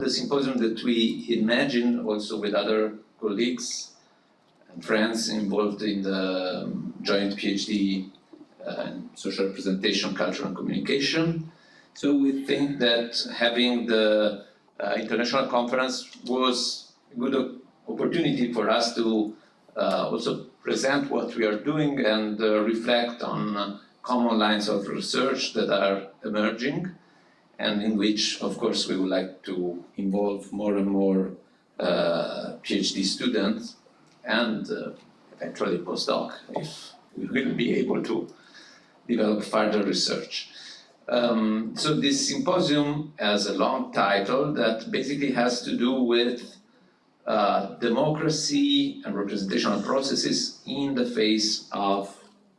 The symposium that we imagined also with other colleagues and friends involved in the joint PhD in social representation, culture and communication. So we think that having the international conference was a good opportunity for us to also present what we are doing and reflect on common lines of research that are emerging, and in which, of course, we would like to involve more and more PhD students and eventually postdoc, if we will be able to develop further research. So this symposium has a long title that basically has to do with democracy and representational processes in the face of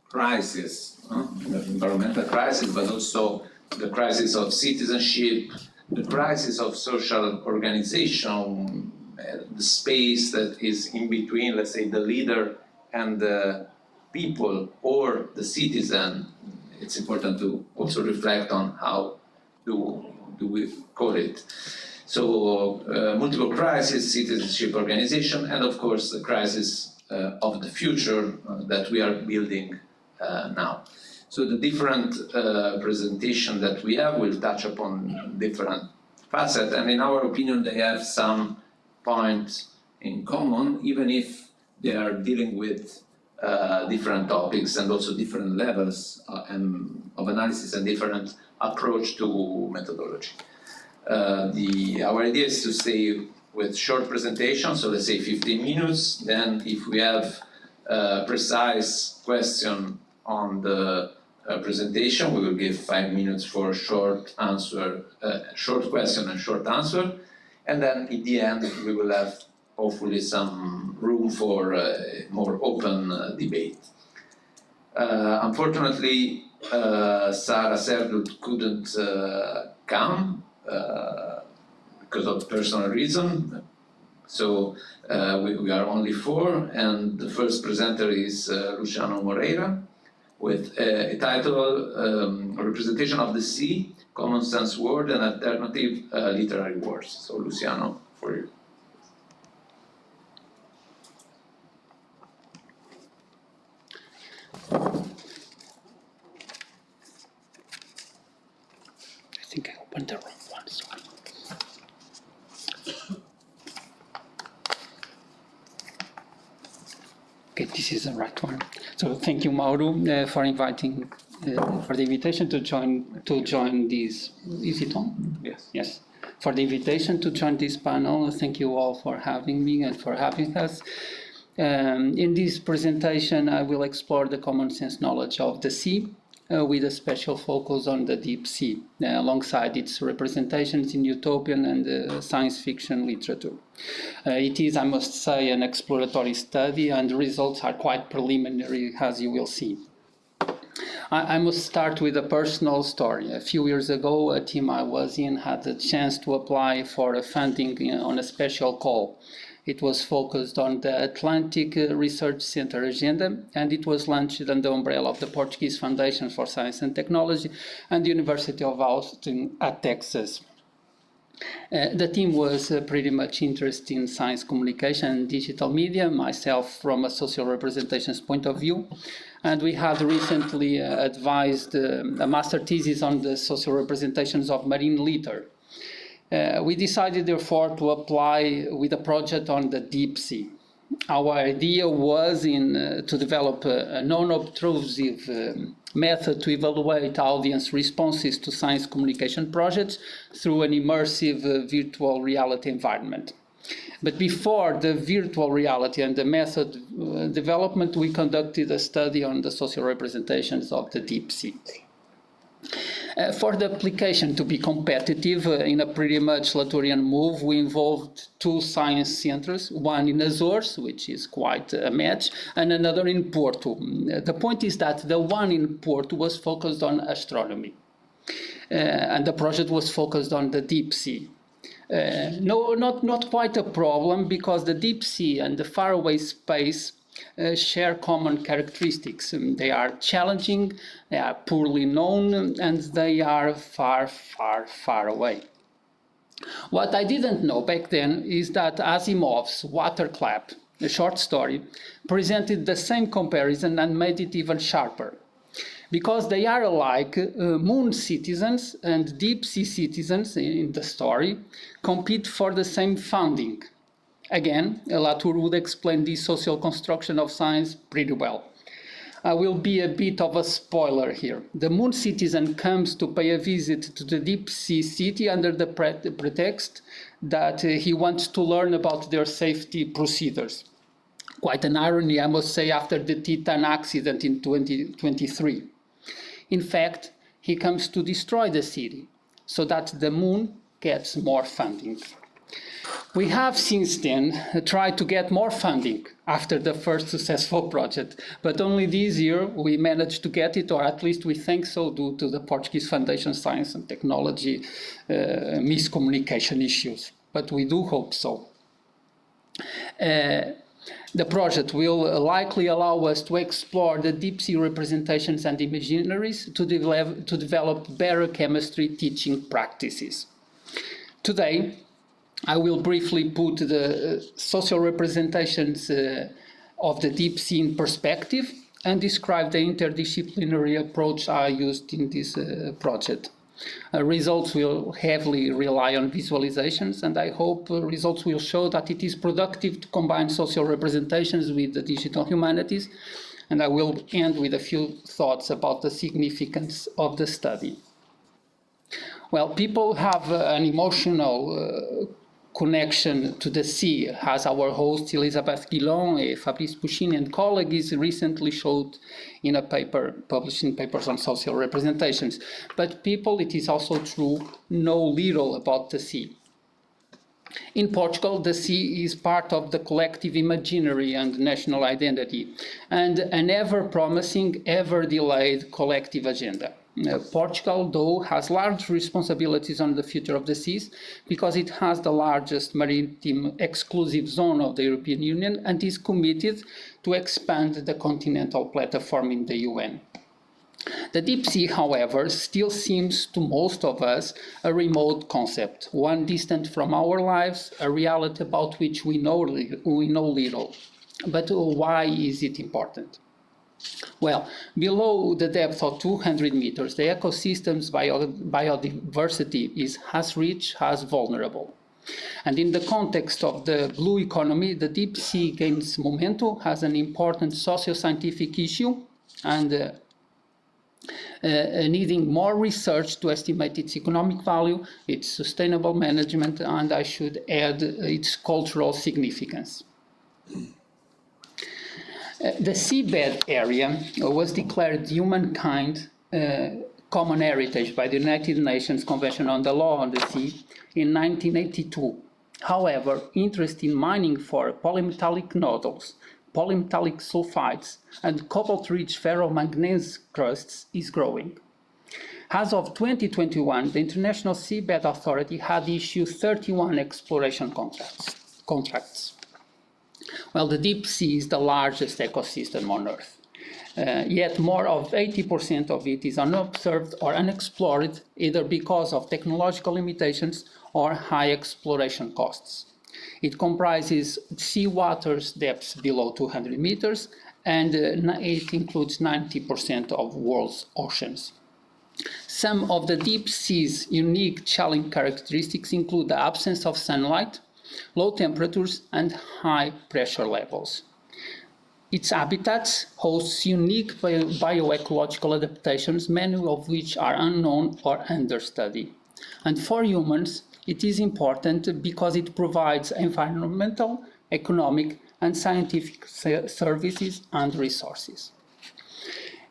crisis, the environmental crisis, but also the crisis of citizenship, the crisis of social organization, the space that is in between, let's say, the leader and the people or the citizen. It's important to also reflect on how do we call it. So multiple crises, citizenship organization, and of course the crisis of the future that we are building now. So the different presentation that we have will touch upon different facets, and in our opinion they have some points in common, even if they are dealing with different topics and also different levels of analysis and different approach to methodology. Our idea is to stay with short presentations, so let's say 15 minutes. Then if we have a precise question on the presentation, we will give 5 minutes for short answer, short question and short answer. And then at the end, we will have hopefully some room for a more open debate. Unfortunately, Sara couldn't come because of personal reason. So we are only 4, and the first presenter is Luciano Moreira with a title, Representation of the Sea, Common Sense Word and Alternative Literary Words. So Luciano, for you. I think I opened the wrong one, sorry. Okay, this is the right one. So thank you, Mauro, for inviting, for the invitation to join this. Is it on? Yes. Yes. For the invitation to join this panel. Thank you all for having me and for having us. In this presentation, I will explore the common sense knowledge of the sea, with a special focus on the deep sea, alongside its representations in utopian and science fiction literature. It is, I must say, an exploratory study, and the results are quite preliminary, as you will see. I must start with a personal story. A few years ago, a team I was in had the chance to apply for a funding on a special call. It was focused on the Atlantic Research Center agenda, and it was launched under the umbrella of the Portuguese Foundation for Science and Technology and the University of Austin at Texas. The team was pretty much interested in science communication and digital media, myself from a social representations point of view, and we had recently advised a master thesis on the social representations of marine litter. We decided, therefore, to apply with a project on the deep sea. Our idea was to develop a non-obtrusive method to evaluate audience responses to science communication projects through an immersive virtual reality environment. But before the virtual reality and the method development, we conducted a study on the social representations of the deep sea. For the application to be competitive, in a pretty much Latourian move, we involved 2 science centers, one in Azores, which is quite a match, and another in Porto. The point is that the one in Porto was focused on astronomy, and the project was focused on the deep sea. No, not quite a problem, because the deep sea and the faraway space share common characteristics. They are challenging, they are poorly known, and they are far, far, far away. What I didn't know back then is that Asimov's Waterclap, a short story, presented the same comparison and made it even sharper. Because they are alike, moon citizens and deep sea citizens in the story compete for the same funding. Again, Latour would explain this social construction of science pretty well. I will be a bit of a spoiler here. The moon citizen comes to pay a visit to the deep sea city under the pretext that he wants to learn about their safety procedures. Quite an irony, I must say, after the Titan accident in 2023. In fact, he comes to destroy the city so that the moon gets more funding. We have since then tried to get more funding after the first successful project, but only this year we managed to get it, or at least we think so, due to the Portuguese Foundation Science and Technology miscommunication issues. But we do hope so. The project will likely allow us to explore the deep sea representations and imaginaries to develop better chemistry teaching practices. Today, I will briefly put the social representations of the deep sea in perspective and describe the interdisciplinary approach I used in this project. Results will heavily rely on visualizations, and I hope results will show that it is productive to combine social representations with the digital humanities, and I will end with a few thoughts about the significance of the study. Well, people have an emotional connection to the sea, as our host Elisabeth Guillon, Fabrice Puccini and colleagues recently showed in a paper published in Papers on Social Representations. But people, it is also true, know little about the sea. In Portugal, the sea is part of the collective imaginary and national identity, and an ever-promising, ever-delayed collective agenda. Portugal, though, has large responsibilities on the future of the seas because it has the largest maritime exclusive zone of the European Union and is committed to expand the continental platform in the UN. The deep sea, however, still seems to most of us a remote concept, one distant from our lives, a reality about which we know little. But why is it important? Well, below the depth of 200 meters, the ecosystem's biodiversity is as rich as vulnerable. And in the context of the blue economy, the deep sea gains momentum as an important socio-scientific issue and needing more research to estimate its economic value, its sustainable management, and I should add its cultural significance. The seabed area was declared humankind common heritage by the United Nations Convention on the Law on the Sea in 1982. However, interest in mining for polymetallic nodules, polymetallic sulfides, and cobalt-rich ferromanganese crusts is growing. As of 2021, the International Seabed Authority had issued 31 exploration contracts. Well, the deep sea is the largest ecosystem on Earth. Yet more of 80% of it is unobserved or unexplored, either because of technological limitations or high exploration costs. It comprises seawater's depths below 200 meters, and it includes 90% of world's oceans. Some of the deep sea's unique challenging characteristics include the absence of sunlight, low temperatures, and high pressure levels. Its habitats host unique bioecological adaptations, many of which are unknown or understudied. And for humans, it is important because it provides environmental, economic, and scientific services and resources.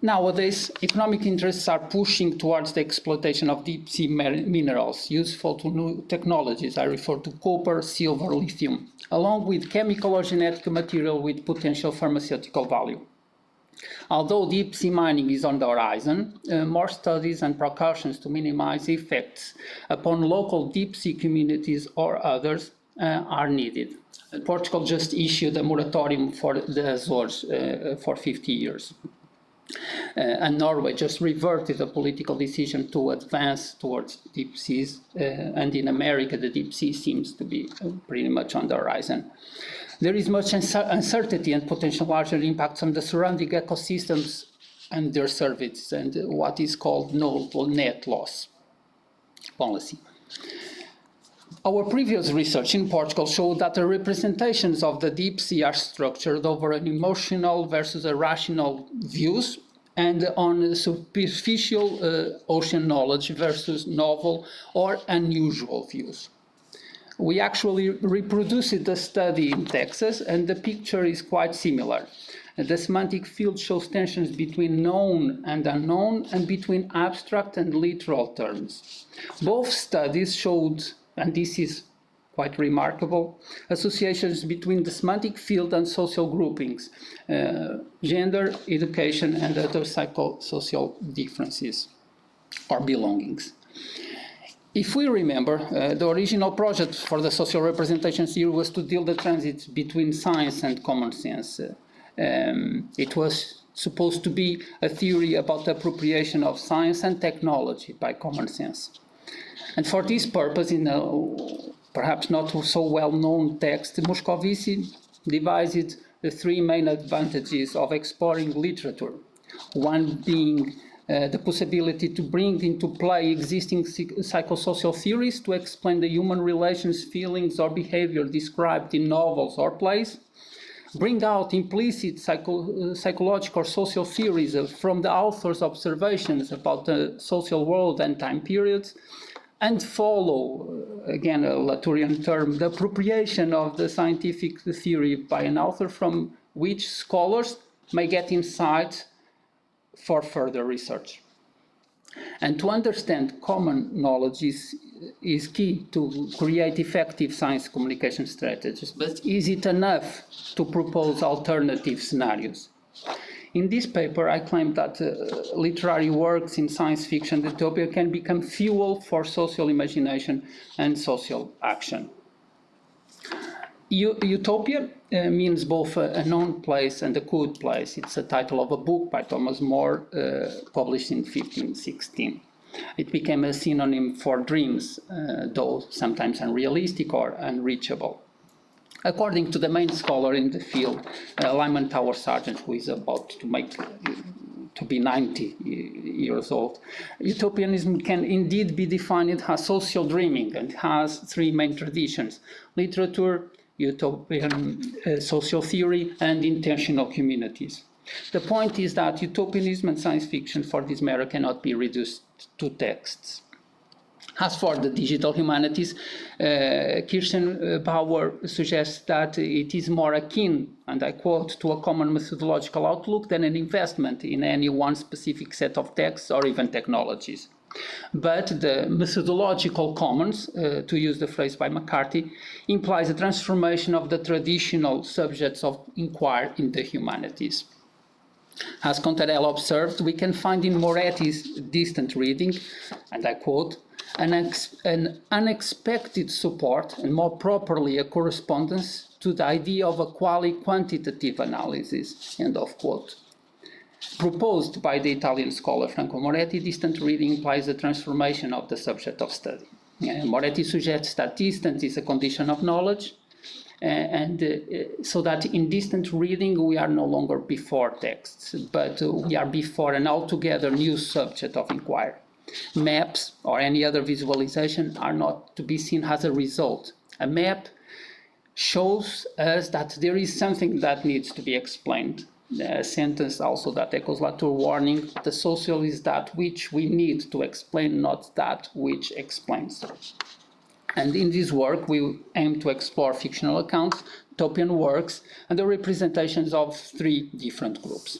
Nowadays, economic interests are pushing towards the exploitation of deep sea minerals useful to new technologies. I refer to copper, silver, lithium, along with chemical or genetic material with potential pharmaceutical value. Although deep sea mining is on the horizon, more studies and precautions to minimize effects upon local deep sea communities or others are needed. Portugal just issued a moratorium for the Azores for 50 years. And Norway just reverted a political decision to advance towards deep seas, and in America the deep sea seems to be pretty much on the horizon. There is much uncertainty and potential larger impacts on the surrounding ecosystems and their services, and what is called net loss policy. Our previous research in Portugal showed that the representations of the deep sea are structured over an emotional versus a rational views, and on superficial ocean knowledge versus novel or unusual views. We actually reproduced the study in Texas, and the picture is quite similar. The semantic field shows tensions between known and unknown, and between abstract and literal terms. Both studies showed, and this is quite remarkable, associations between the semantic field and social groupings, gender, education, and other psychosocial differences or belongings. If we remember, the original project for the social representation theory was to deal the transit between science and common sense. It was supposed to be a theory about the appropriation of science and technology by common sense. And for this purpose, in a perhaps not so well-known text, Moscovici devised the three main advantages of exploring literature. One being the possibility to bring into play existing psychosocial theories to explain the human relations, feelings, or behavior described in novels or plays, bring out implicit psychological or social theories from the author's observations about the social world and time periods, and follow, again a Latourian term, the appropriation of the scientific theory by an author from which scholars may get insight for further research. And to understand common knowledge is key to create effective science communication strategies. But is it enough to propose alternative scenarios? In this paper, I claim that literary works in science fiction utopia can become fuel for social imagination and social action. Utopia means both a known place and a good place. It's a title of a book by Thomas More, published in 1516. It became a synonym for dreams, though sometimes unrealistic or unreachable. According to the main scholar in the field, Lyman Tower Sargent, who is about to be 90 years old, utopianism can indeed be defined as social dreaming and has three main traditions: literature, utopian social theory, and intentional communities. The point is that utopianism and science fiction for this matter cannot be reduced to texts. As for the digital humanities, Kirschenbauer suggests that it is more akin, and I quote, to a common methodological outlook than an investment in any one specific set of texts or even technologies. But the methodological commons, to use the phrase by McCarthy, implies a transformation of the traditional subjects of inquiry in the humanities. As Contarello observed, we can find in Moretti's distant reading, and I quote, an unexpected support, and more properly a correspondence to the idea of a quantitative analysis, end of quote. Proposed by the Italian scholar Franco Moretti, distant reading implies a transformation of the subject of study. Moretti suggests that distance is a condition of knowledge, so that in distant reading we are no longer before texts, but we are before an altogether new subject of inquiry. Maps or any other visualization are not to be seen as a result. A map shows us that there is something that needs to be explained. A sentence also that echoes Latour's warning: the social is that which we need to explain, not that which explains. And in this work, we aim to explore fictional accounts, utopian works, and the representations of three different groups.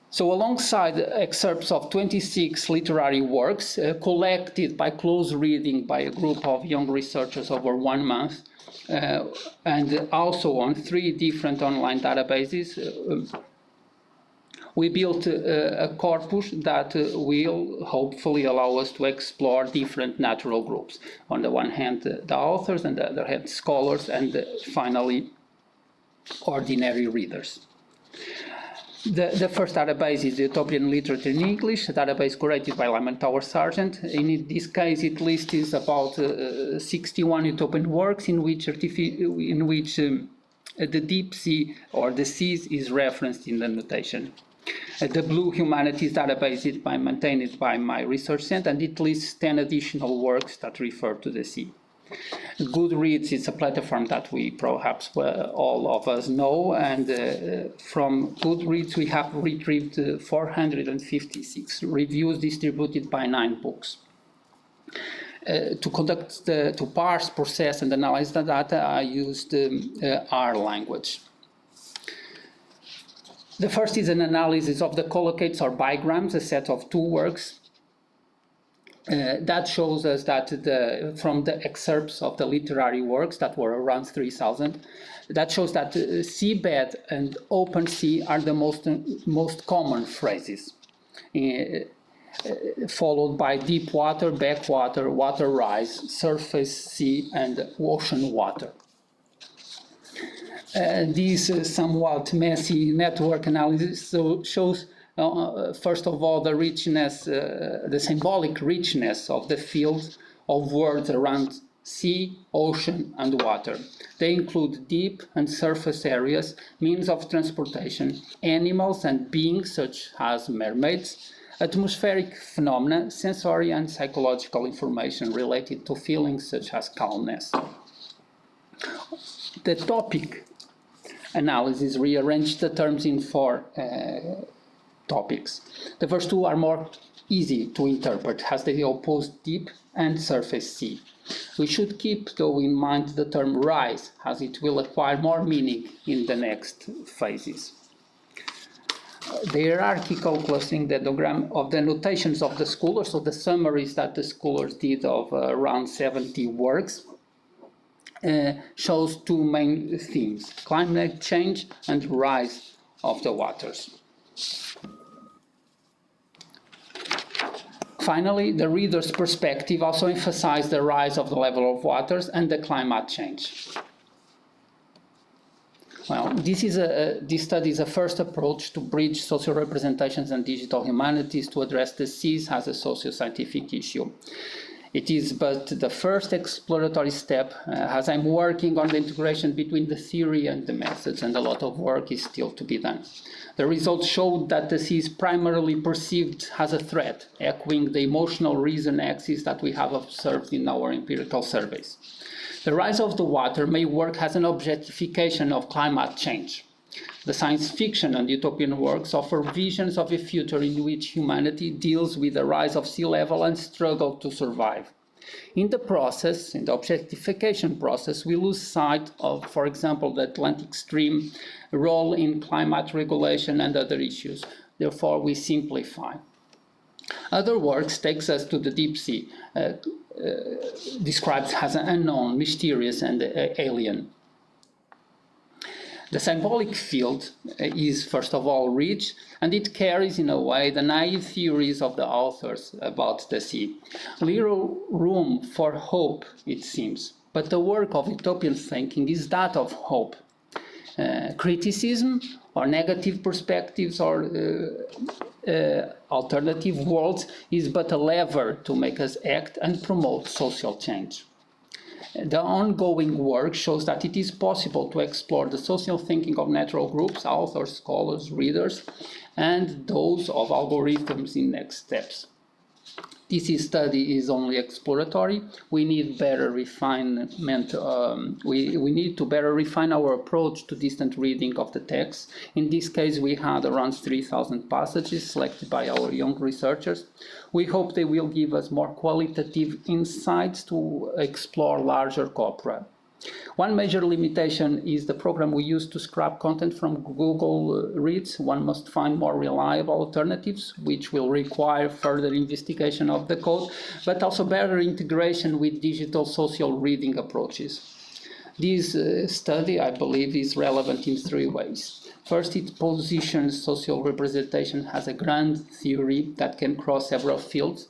So alongside excerpts of 26 literary works collected by close reading by a group of young researchers over 1 month, and also on 3 different online databases, we built a corpus that will hopefully allow us to explore different natural groups. On the one hand, the authors, and the other hand, scholars, and finally, ordinary readers. The first database is the Utopian Literature in English, a database curated by Lyman Tower Sargent. In this case, it lists about 61 utopian works in which the deep sea or the seas is referenced in the notation. The Blue Humanities database is maintained by my research center, and it lists 10 additional works that refer to the sea. Goodreads is a platform that we perhaps all of us know, and from Goodreads we have retrieved 456 reviews distributed by 9 books. To parse, process, and analyze the data, I used R language. The first is an analysis of the collocates or bigrams, a set of 2 works. That shows us that from the excerpts of the literary works that were around 3,000, that shows that seabed and open sea are the most common phrases, followed by deep water, backwater, water rise, surface sea, and ocean water. This somewhat messy network analysis shows first of all, the richness, the symbolic richness of the field of words around sea, ocean, and water. They include deep and surface areas, means of transportation, animals and beings such as mermaids, atmospheric phenomena, sensory and psychological information related to feelings such as calmness. The topic analysis rearranged the terms in 4 topics. The first 2 are more easy to interpret as they oppose deep and surface sea. We should keep, though, in mind the term rise, as it will acquire more meaning in the next phases. The hierarchical clustering diagram of the notations of the scholars, so the summaries that the scholars did of around 70 works, shows 2 main themes: climate change and rise of the waters. Finally, the reader's perspective also emphasized the rise of the level of waters and the climate change. Well, this study is a first approach to bridge social representations and digital humanities to address the seas as a socio-scientific issue. It is but the first exploratory step, as I'm working on the integration between the theory and the methods, and a lot of work is still to be done. The results showed that the sea is primarily perceived as a threat, echoing the emotional reason axis that we have observed in our empirical surveys. The rise of the water may work as an objectification of climate change. The science fiction and utopian works offer visions of a future in which humanity deals with the rise of sea level and struggle to survive. In the process, in the objectification process, we lose sight of, for example, the Atlantic Stream role in climate regulation and other issues. Therefore, we simplify. Other works takes us to the deep sea, described as unknown, mysterious, and alien. The symbolic field is, first of all, rich, and it carries, in a way, the naive theories of the authors about the sea. Little room for hope, it seems, but the work of utopian thinking is that of hope. Criticism or negative perspectives or alternative worlds is but a lever to make us act and promote social change. The ongoing work shows that it is possible to explore the social thinking of natural groups, authors, scholars, readers, and those of algorithms in next steps. This study is only exploratory. We need better refinement. We need to better refine our approach to distant reading of the text. In this case, we had around 3,000 passages selected by our young researchers. We hope they will give us more qualitative insights to explore larger corpora. One major limitation is the program we use to scrap content from Google Reads. One must find more reliable alternatives, which will require further investigation of the code, but also better integration with digital social reading approaches. This study, I believe, is relevant in 3 ways. First, it positions social representation as a grand theory that can cross several fields.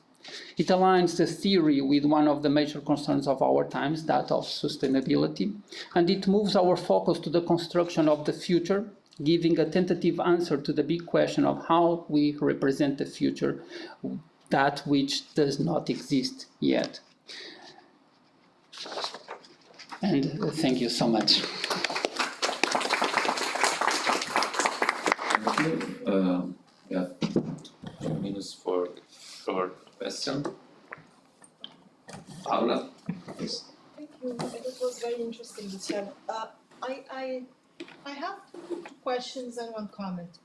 It aligns the theory with one of the major concerns of our times, that of sustainability, and it moves our focus to the construction of the future giving a tentative answer to the big question of how we represent the future, that which does not exist yet. And thank you so much. Thank you. Yeah, 2 minutes for short question. Paula, please. Thank you. It was very interesting, Luciano. I have two questions and one comment.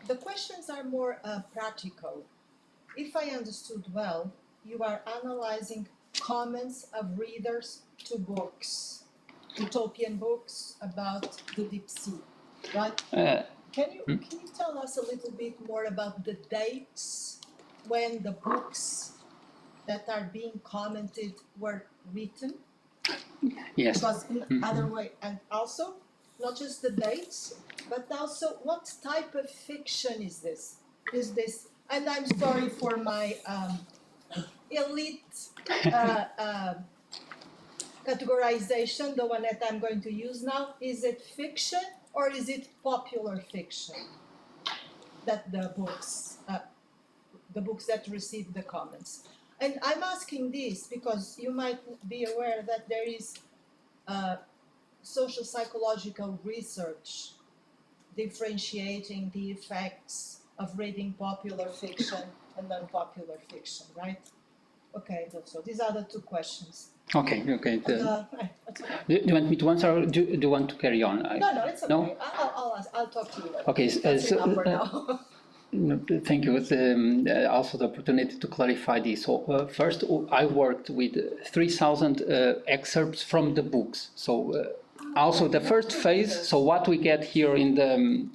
The questions are more practical. If I understood well, you are analyzing comments of readers to books, utopian books about the deep sea, right? Can you tell us a little bit more about the dates when the books that are being commented were written? Yes. Because in other way, and also not just the dates, but also what type of fiction is this? Is this? And I'm sorry for my elite categorization, the one that I'm going to use now. Is it fiction or is it popular fiction? That the books that receive the comments. And I'm asking this because you might be aware that there is social psychological research differentiating the effects of reading popular fiction and non-popular fiction, right? Okay, so these are the two questions. Okay. Okay. Do you want me to answer or do you want to carry on? No, it's okay. No? I'll talk to you later. Okay, That's enough for now. Thank you. It's also the opportunity to clarify this. So first, I worked with 3,000 excerpts from the books. So also the first phase. So what we get here in the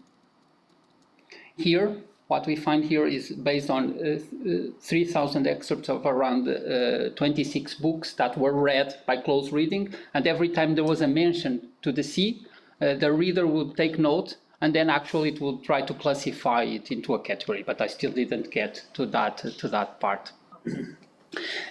what we find here is based on 3,000 excerpts of around 26 books that were read by close reading. And every time there was a mention to the sea, the reader would take note. And then actually it will try to classify it into a category, but I still didn't get to that part.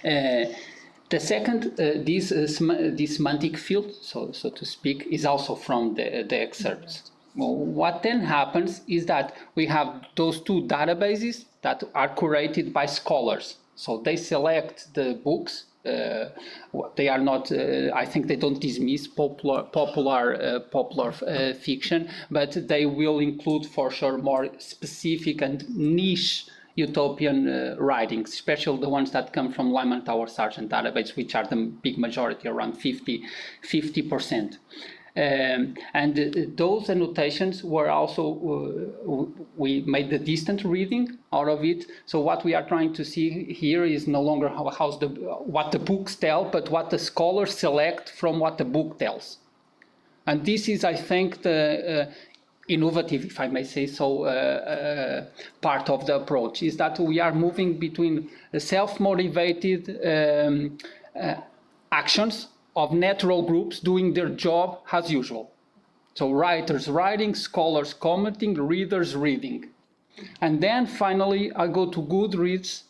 The second, this semantic field, so to speak, is also from the excerpts. Well, what then happens is that we have those two databases that are curated by scholars. So they select the books. They are not. I think they don't dismiss popular fiction, but they will include for sure more specific and niche utopian writings, especially the ones that come from Lyman Tower Sargent database, which are the big majority, around 50%. And those annotations were also, we made the distant reading out of it. So what we are trying to see here is no longer what the books tell, but what the scholars select from what the book tells. And this is, I think, the innovative, if I may say so, part of the approach, is that we are moving between self-motivated actions of natural groups doing their job as usual. So writers writing, scholars commenting, readers reading. And then finally I go to Goodreads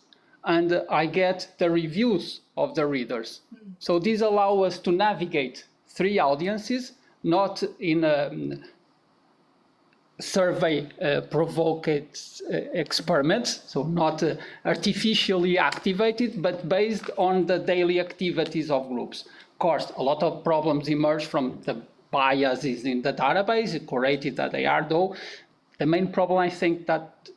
and I get the reviews of the readers. So these allow us to navigate three audiences, not in a survey provoked experiments, so not artificially activated, but based on the daily activities of groups. Of course, a lot of problems emerge from the biases in the database, curated that they are, though. The main problem, I think, that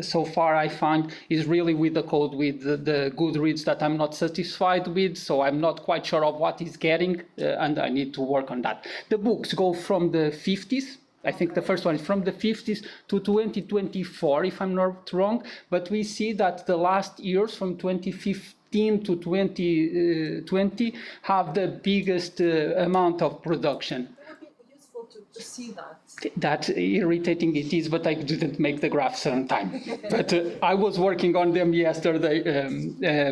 so far I find is really with the code, with the Goodreads that I'm not satisfied with, so I'm not quite sure of what is getting, and I need to work on that. The books go from the 50s. I think the first one is from the 50s to 2024, if I'm not wrong, but we see that the last years, from 2015 to 2020, have the biggest amount of production. It would be useful to see that. That's irritating it is, but I didn't make the graphs on time. But I was working on them yesterday,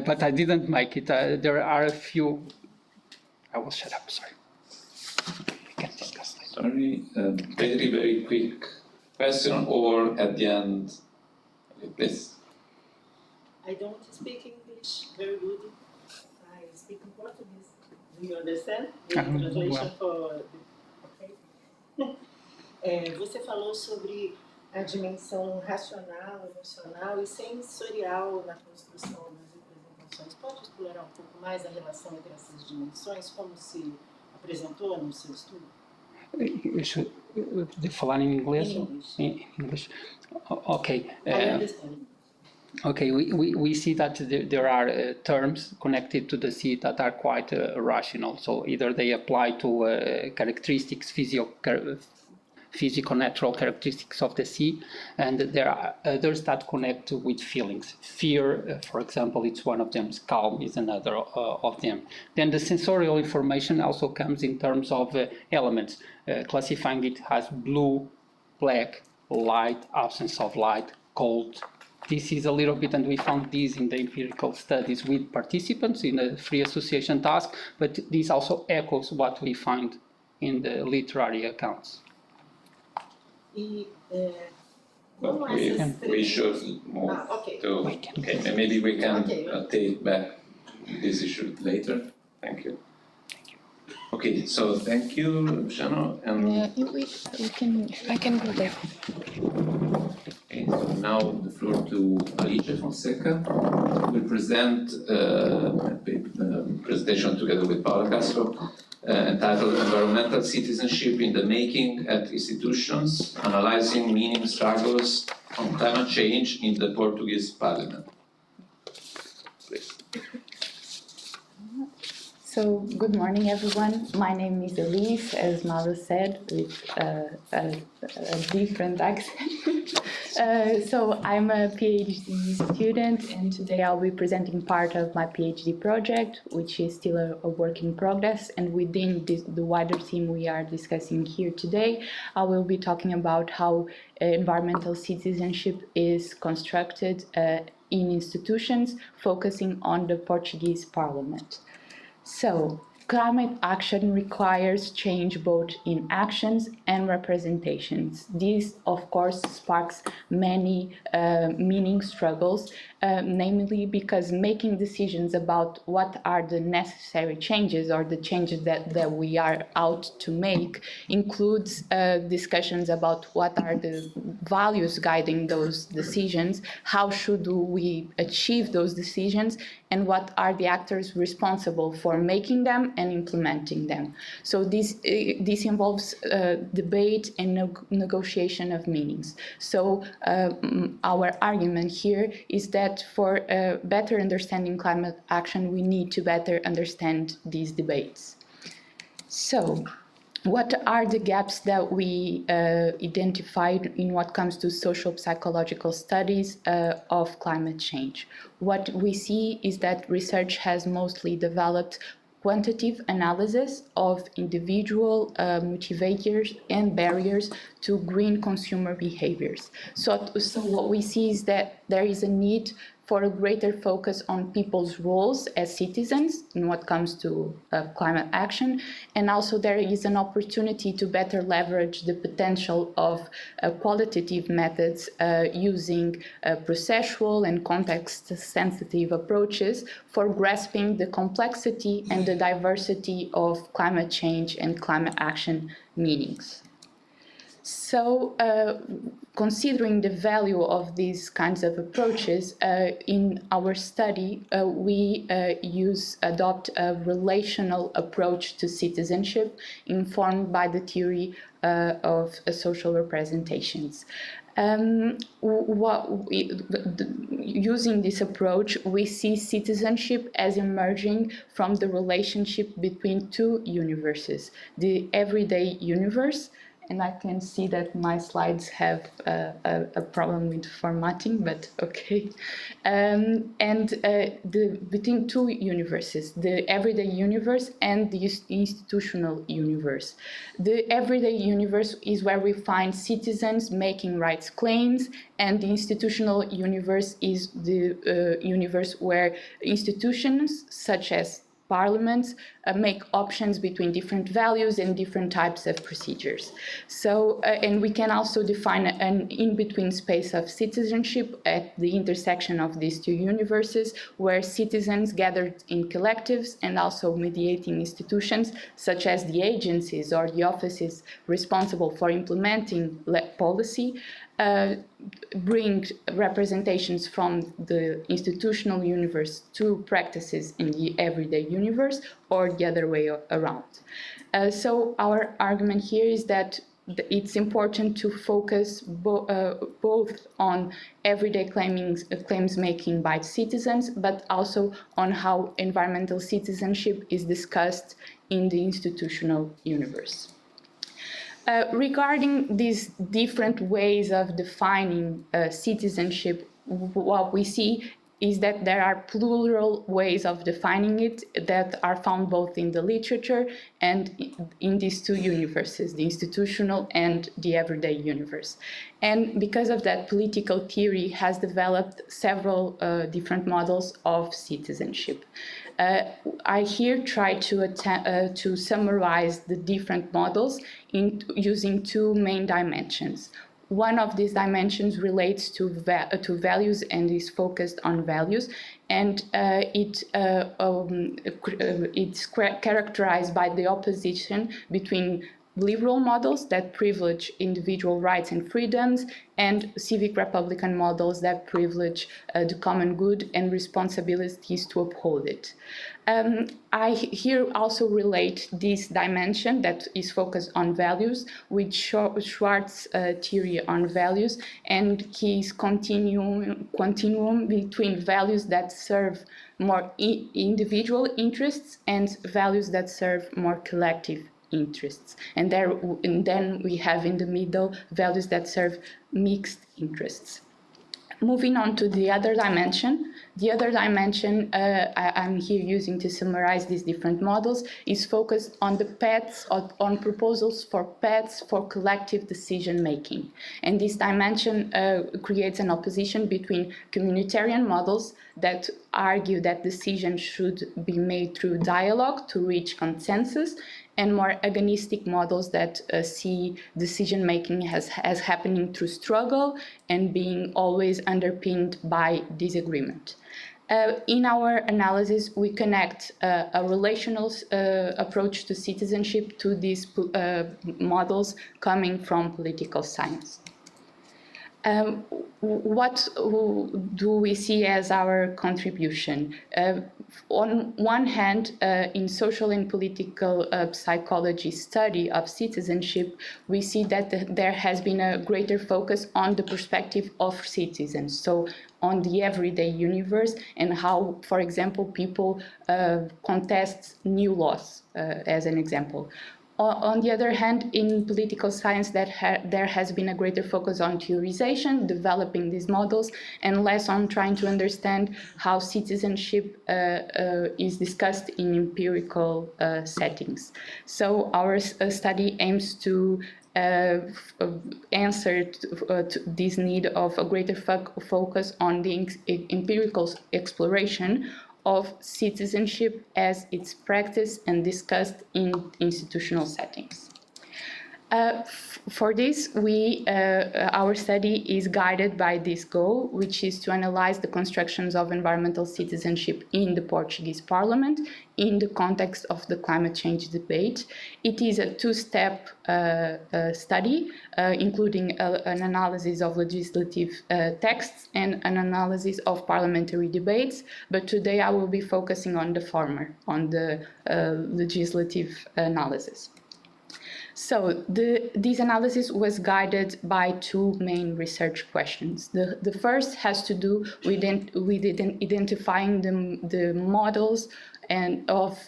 but I didn't make it. There are a few. I will shut up, sorry. We can discuss later. Sorry, very quick question, or at the end, please. I don't speak English very good. I speak in Portuguese. Do you understand? The translation well. for the... Você falou sobre a dimensão racional, emocional e sensorial na construção das representações. Pode explorar um pouco mais a relação entre essas dimensões, como se apresentou no seu estudo? De falar em inglês? In English. In English. Okay. I understand. Okay, we see that there are terms connected to the sea that are quite rational. So either they apply to characteristics, physical-natural characteristics of the sea, and there are others that connect with feelings. Fear, for example, it's one of them. Calm is another of them. Then the sensorial information also comes in terms of elements, classifying it as blue, black, light, absence of light, cold. This is a little bit, and we found this in the empirical studies with participants in a free association task, but this also echoes what we find in the literary accounts. E But we should move okay. to, and maybe we can Okay. take back this issue later. Thank you. Okay, so thank you, Luciano, and I can go there. okay, so now the floor to Alicia Fonseca, who will present a presentation together with Paula Castro entitled Environmental Citizenship in the Making at Institutions, Analyzing Meaning Struggles on Climate Change in the Portuguese Parliament. Please. So, good morning, everyone. My name is Elise, as Mauro said, with a different accent. So, I'm a PhD student, and today I'll be presenting part of my PhD project, which is still a work in progress. And within the wider theme we are discussing here today, I will be talking about how environmental citizenship is constructed in institutions, focusing on the Portuguese Parliament. So, climate action requires change both in actions and representations. This, of course, sparks many meaning struggles, namely because making decisions about what are the necessary changes or the changes that we are out to make includes discussions about what are the values guiding those decisions, how should we achieve those decisions, and what are the actors responsible for making them and implementing them. So this involves debate and negotiation of meanings. So our argument here is that for better understanding climate action, we need to better understand these debates. So, what are the gaps that we identified in what comes to social psychological studies of climate change? What we see is that research has mostly developed quantitative analysis of individual motivators and barriers to green consumer behaviors. So what we see is that there is a need for a greater focus on people's roles as citizens in what comes to climate action, and also there is an opportunity to better leverage the potential of qualitative methods using processual and context-sensitive approaches for grasping the complexity and the diversity of climate change and climate action meanings. So, considering the value of these kinds of approaches, in our study, we adopt a relational approach to citizenship informed by the theory of social representations. Using this approach, we see citizenship as emerging from the relationship between two universes, the everyday universe. And I can see that my slides have a problem with formatting, but okay. Between two universes, the everyday universe and the institutional universe. The everyday universe is where we find citizens making rights claims, and the institutional universe is the universe where institutions such as parliaments make options between different values and different types of procedures. So, and we can also define an in-between space of citizenship at the intersection of these two universes, where citizens gathered in collectives and also mediating institutions, such as the agencies or the offices responsible for implementing policy, bring representations from the institutional universe to practices in the everyday universe, or the other way around. So our argument here is that it's important to focus both on everyday claims making by citizens, but also on how environmental citizenship is discussed in the institutional universe. Regarding these different ways of defining citizenship, what we see is that there are plural ways of defining it that are found both in the literature and in these two universes, the institutional and the everyday universe. And because of that, political theory has developed several different models of citizenship. I here try to summarize the different models using two main dimensions. One of these dimensions relates to values and is focused on values, and it's characterized by the opposition between liberal models that privilege individual rights and freedoms, and civic republican models that privilege the common good and responsibilities to uphold it. I here also relate this dimension that is focused on values with Schwartz's theory on values and his continuum between values that serve more individual interests and values that serve more collective interests. And then we have in the middle values that serve mixed interests. Moving on to the other dimension. The other dimension I'm here using to summarize these different models is focused on the paths, on proposals for paths for collective decision making. And this dimension creates an opposition between communitarian models that argue that decisions should be made through dialogue to reach consensus, and more agonistic models that see decision-making as happening through struggle and being always underpinned by disagreement. In our analysis, we connect a relational approach to citizenship to these models coming from political science. What do we see as our contribution? On one hand, in social and political psychology study of citizenship, we see that there has been a greater focus on the perspective of citizens, so on the everyday universe and how, for example, people contest new laws, as an example. On the other hand, in political science, there has been a greater focus on theorization, developing these models, and less on trying to understand how citizenship is discussed in empirical settings. So our study aims to answer to this need of a greater focus on the empirical exploration of citizenship as it's practiced and discussed in institutional settings. For this, our study is guided by this goal, which is to analyze the constructions of environmental citizenship in the Portuguese Parliament in the context of the climate change debate. It is a two-step study, including an analysis of legislative texts and an analysis of parliamentary debates, but today I will be focusing on the former, on the legislative analysis. So this analysis was guided by two main research questions. The first has to do with identifying the models and of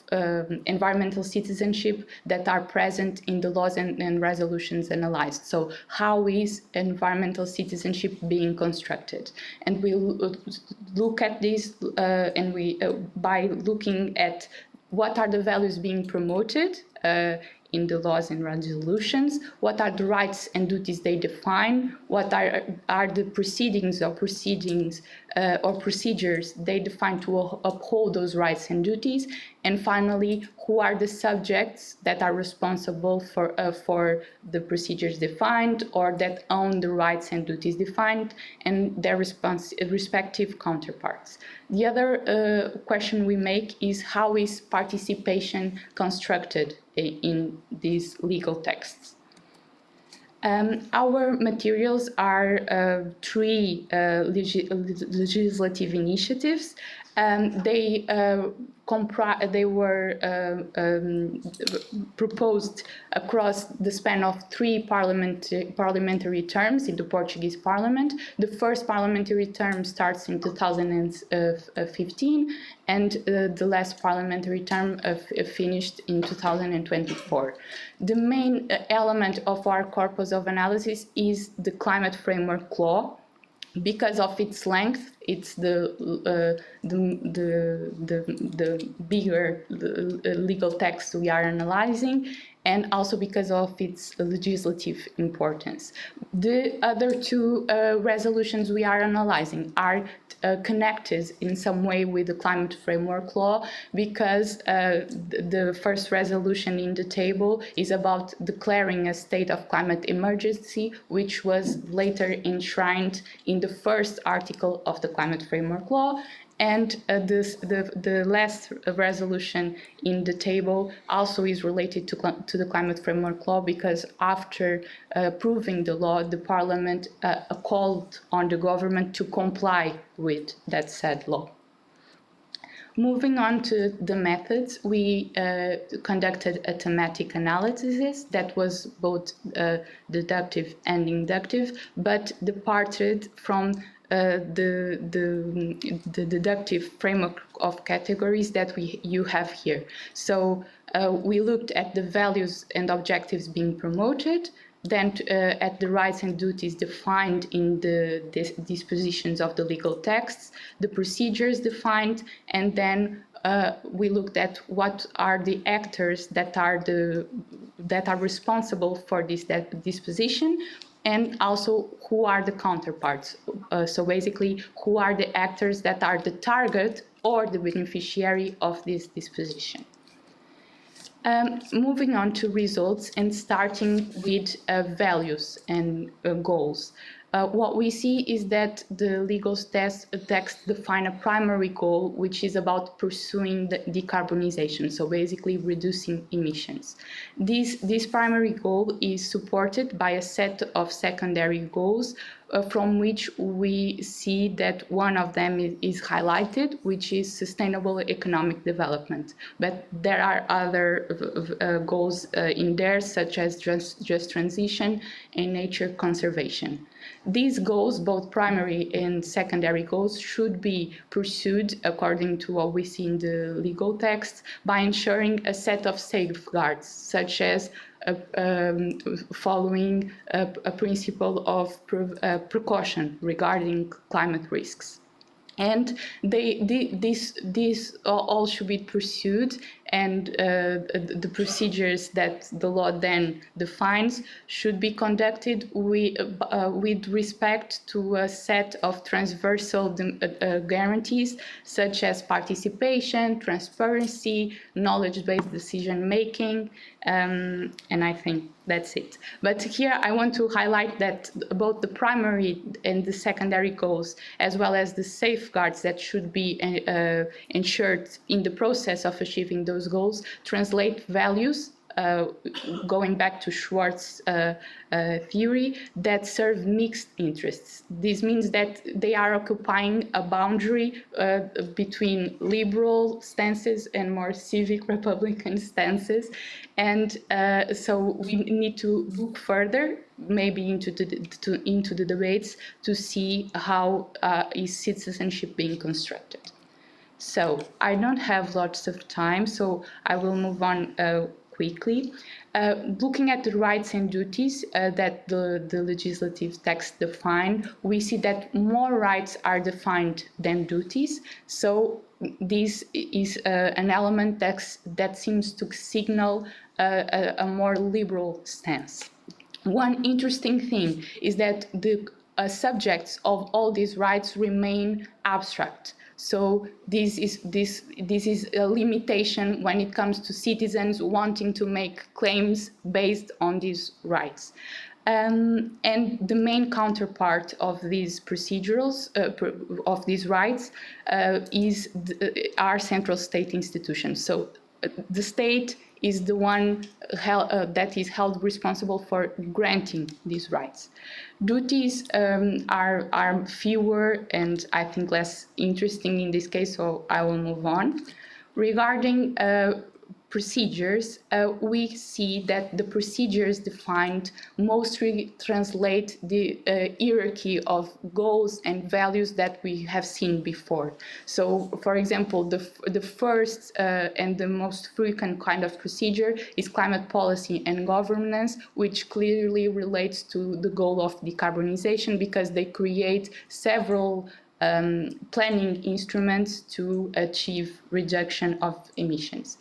environmental citizenship that are present in the laws and resolutions analyzed. So how is environmental citizenship being constructed? And we'll look at this by looking at what are the values being promoted in the laws and resolutions, what are the rights and duties they define, what are the proceedings or procedures they define to uphold those rights and duties, and finally, who are the subjects that are responsible for the procedures defined or that own the rights and duties defined and their respective counterparts. The other question we make is how is participation constructed in these legal texts? Our materials are three legislative initiatives. They were proposed across the span of three parliamentary terms in the Portuguese Parliament. The first parliamentary term starts in 2015, and the last parliamentary term finished in 2024. The main element of our corpus of analysis is the Climate Framework Law. Because of its length, it's the bigger legal text we are analyzing, and also because of its legislative importance. The other two resolutions we are analyzing are connected in some way with the Climate Framework Law, because the first resolution in the table is about declaring a state of climate emergency, which was later enshrined in the first article of the Climate Framework Law. And the last resolution in the table also is related to the Climate Framework Law, because after approving the law, the Parliament called on the government to comply with that said law. Moving on to the methods, we conducted a thematic analysis that was both deductive and inductive, but departed from the deductive framework of categories that you have here. So we looked at the values and objectives being promoted, then at the rights and duties defined in the dispositions of the legal texts, the procedures defined, and then we looked at what are the actors that are responsible for this disposition, and also who are the counterparts. So basically, who are the actors that are the target or the beneficiary of this disposition. Moving on to results and starting with values and goals. What we see is that the legal text define a primary goal, which is about pursuing the decarbonization, so basically reducing emissions. This primary goal is supported by a set of secondary goals, from which we see that one of them is highlighted, which is sustainable economic development. But there are other goals in there, such as just transition and nature conservation. These goals, both primary and secondary goals, should be pursued according to what we see in the legal text by ensuring a set of safeguards, such as following a principle of precaution regarding climate risks. And these all should be pursued, and the procedures that the law then defines should be conducted with respect to a set of transversal guarantees, such as participation, transparency, knowledge-based decision-making, and I think that's it. But here I want to highlight that both the primary and the secondary goals, as well as the safeguards that should be ensured in the process of achieving those goals, translate values, going back to Schwartz's theory, that serve mixed interests. This means that they are occupying a boundary between liberal stances and more civic republican stances. And so we need to look further, maybe into the debates, to see how is citizenship being constructed. So I don't have lots of time, so I will move on quickly. Looking at the rights and duties that the legislative text define, we see that more rights are defined than duties. So this is an element that seems to signal a more liberal stance. One interesting thing is that the subjects of all these rights remain abstract. So this is a limitation when it comes to citizens wanting to make claims based on these rights. And the main counterpart of these procedurals, of these rights, are central state institutions. So the state is the one that is held responsible for granting these rights. Duties are fewer and I think less interesting in this case, so I will move on. Regarding procedures, we see that the procedures defined mostly translate the hierarchy of goals and values that we have seen before. So, for example, the first and the most frequent kind of procedure is climate policy and governance, which clearly relates to the goal of decarbonization because they create several planning instruments to achieve reduction of emissions.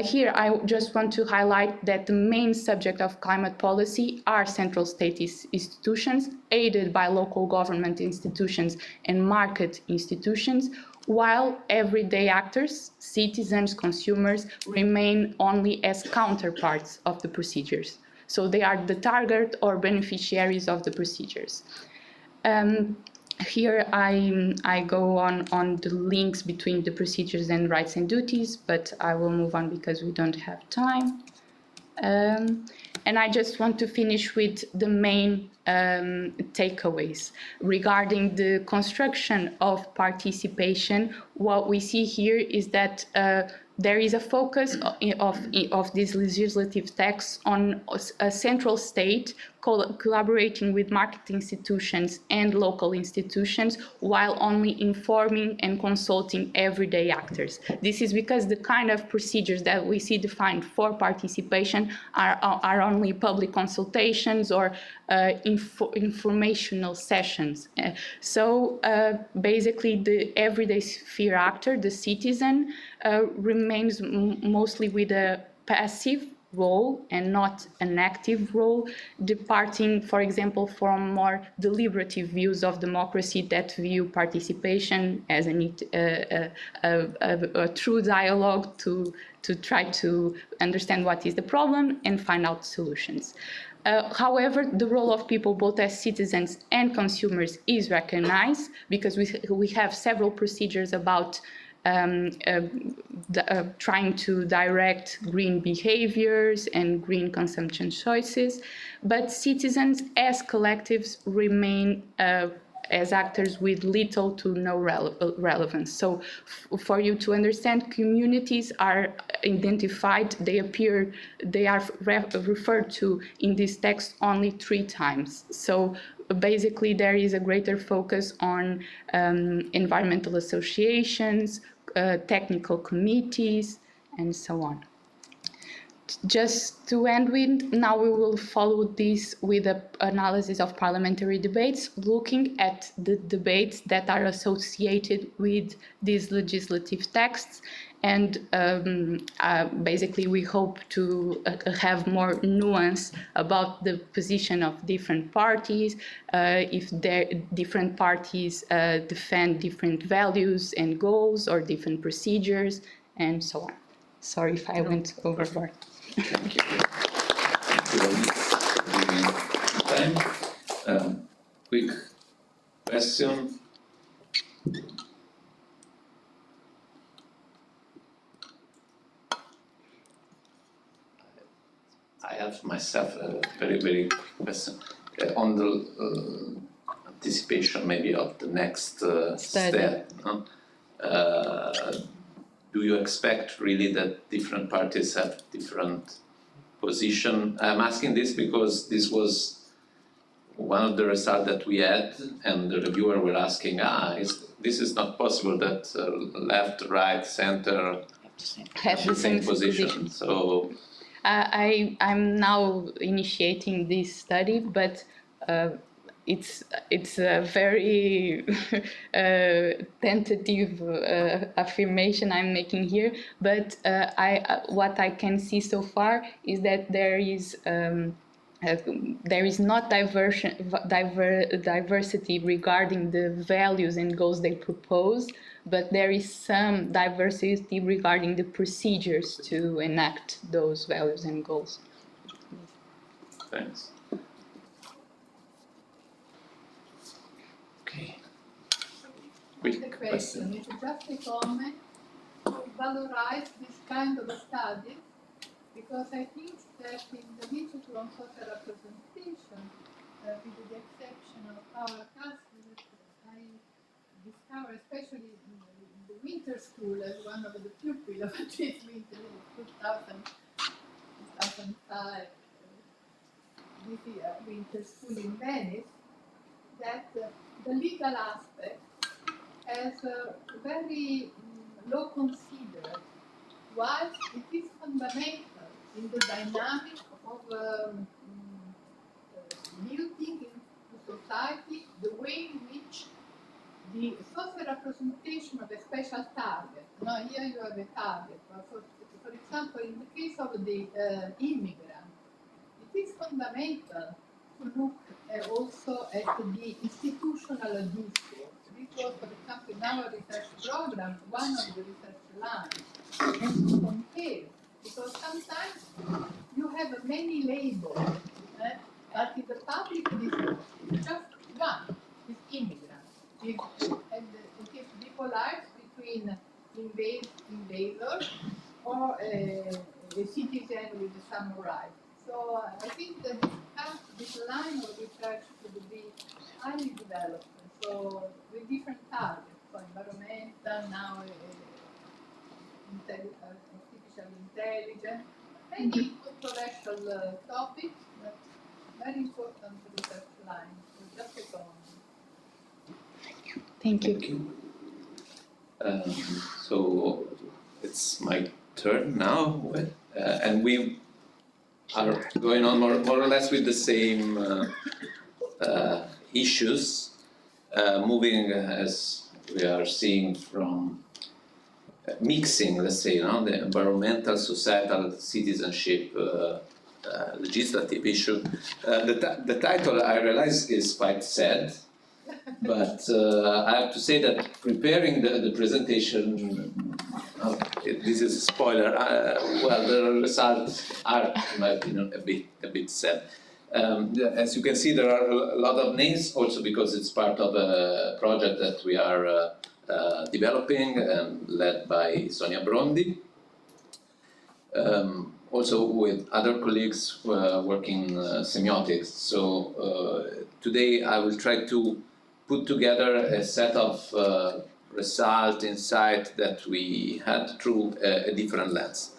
Here, I just want to highlight that the main subject of climate policy are central state institutions, aided by local government institutions and market institutions, while everyday actors, citizens, consumers, remain only as counterparts of the procedures. So they are the target or beneficiaries of the procedures. Here I go on the links between the procedures and rights and duties, but I will move on because we don't have time. And I just want to finish with the main takeaways. Regarding the construction of participation, what we see here is that there is a focus of this legislative text on a central state collaborating with market institutions and local institutions while only informing and consulting everyday actors. This is because the kind of procedures that we see defined for participation are only public consultations or informational sessions. So basically the everyday sphere actor, the citizen, remains mostly with a passive role and not an active role, departing, for example, from more deliberative views of democracy that view participation as a true dialogue to try to understand what is the problem and find out solutions. However, the role of people, both as citizens and consumers, is recognized because we have several procedures about trying to direct green behaviors and green consumption choices, but citizens as collectives remain as actors with little to no relevance. So for you to understand, communities are identified, they are referred to in this text only 3 times. So basically there is a greater focus on environmental associations, technical committees, and so on. Just to end with, now we will follow this with an analysis of parliamentary debates, looking at the debates that are associated with these legislative texts. And basically we hope to have more nuance about the position of different parties, if different parties defend different values and goals or different procedures, and so on. Sorry if I went overboard. Thank you. Time. Quick question. I have myself a very question on the anticipation maybe of the next step. Do you expect really that different parties have different position? I'm asking this because this was one of the results that we had, and the reviewer were asking, this is not possible that left, right, center have the same position. So I'm now initiating this study, but it's a very tentative affirmation I'm making here, but what I can see so far is that there is not diversity regarding the values and goals they propose, but there is some diversity regarding the procedures to enact those values and goals. Thanks. Okay. The question is just a comment to valorize this kind of a study, because I think that in the literature on social representation, with the exception of Paula Castro, I discovered, especially in the winter school, as one of the pupils of this winter, 2005, this winter school in Venice, that the legal aspect as very low considered, whilst it is fundamental in the dynamic of building into society the way in which the social representation of a special target. Now here you have a target, but for example, in the case of the immigrant, it is fundamental to look also at the institutional discourse. This was, for example, in our research program, one of the research lines, and to compare, because sometimes you have many labels, but in the public discourse, just one is immigrant. And it is depolarized between invaders or a citizen with some rights. So I think that this line of research could be highly developed. So with different targets, so environmental, now artificial intelligence, many controversial topics, but very important research line. So just a comment. Thank you. So it's my turn now, and we are going on more or less with the same issues, moving as we are seeing from mixing, let's say, the environmental, societal, citizenship, legislative issue. The title, I realize, is quite sad, but I have to say that preparing the presentation, this is a spoiler, well, the results are, in my opinion, a bit sad. As you can see, there are a lot of names, also because it's part of a project that we are developing and led by Sonia Brondi. Also with other colleagues working semiotics. So today I will try to put together a set of result, insight that we had through a different lens.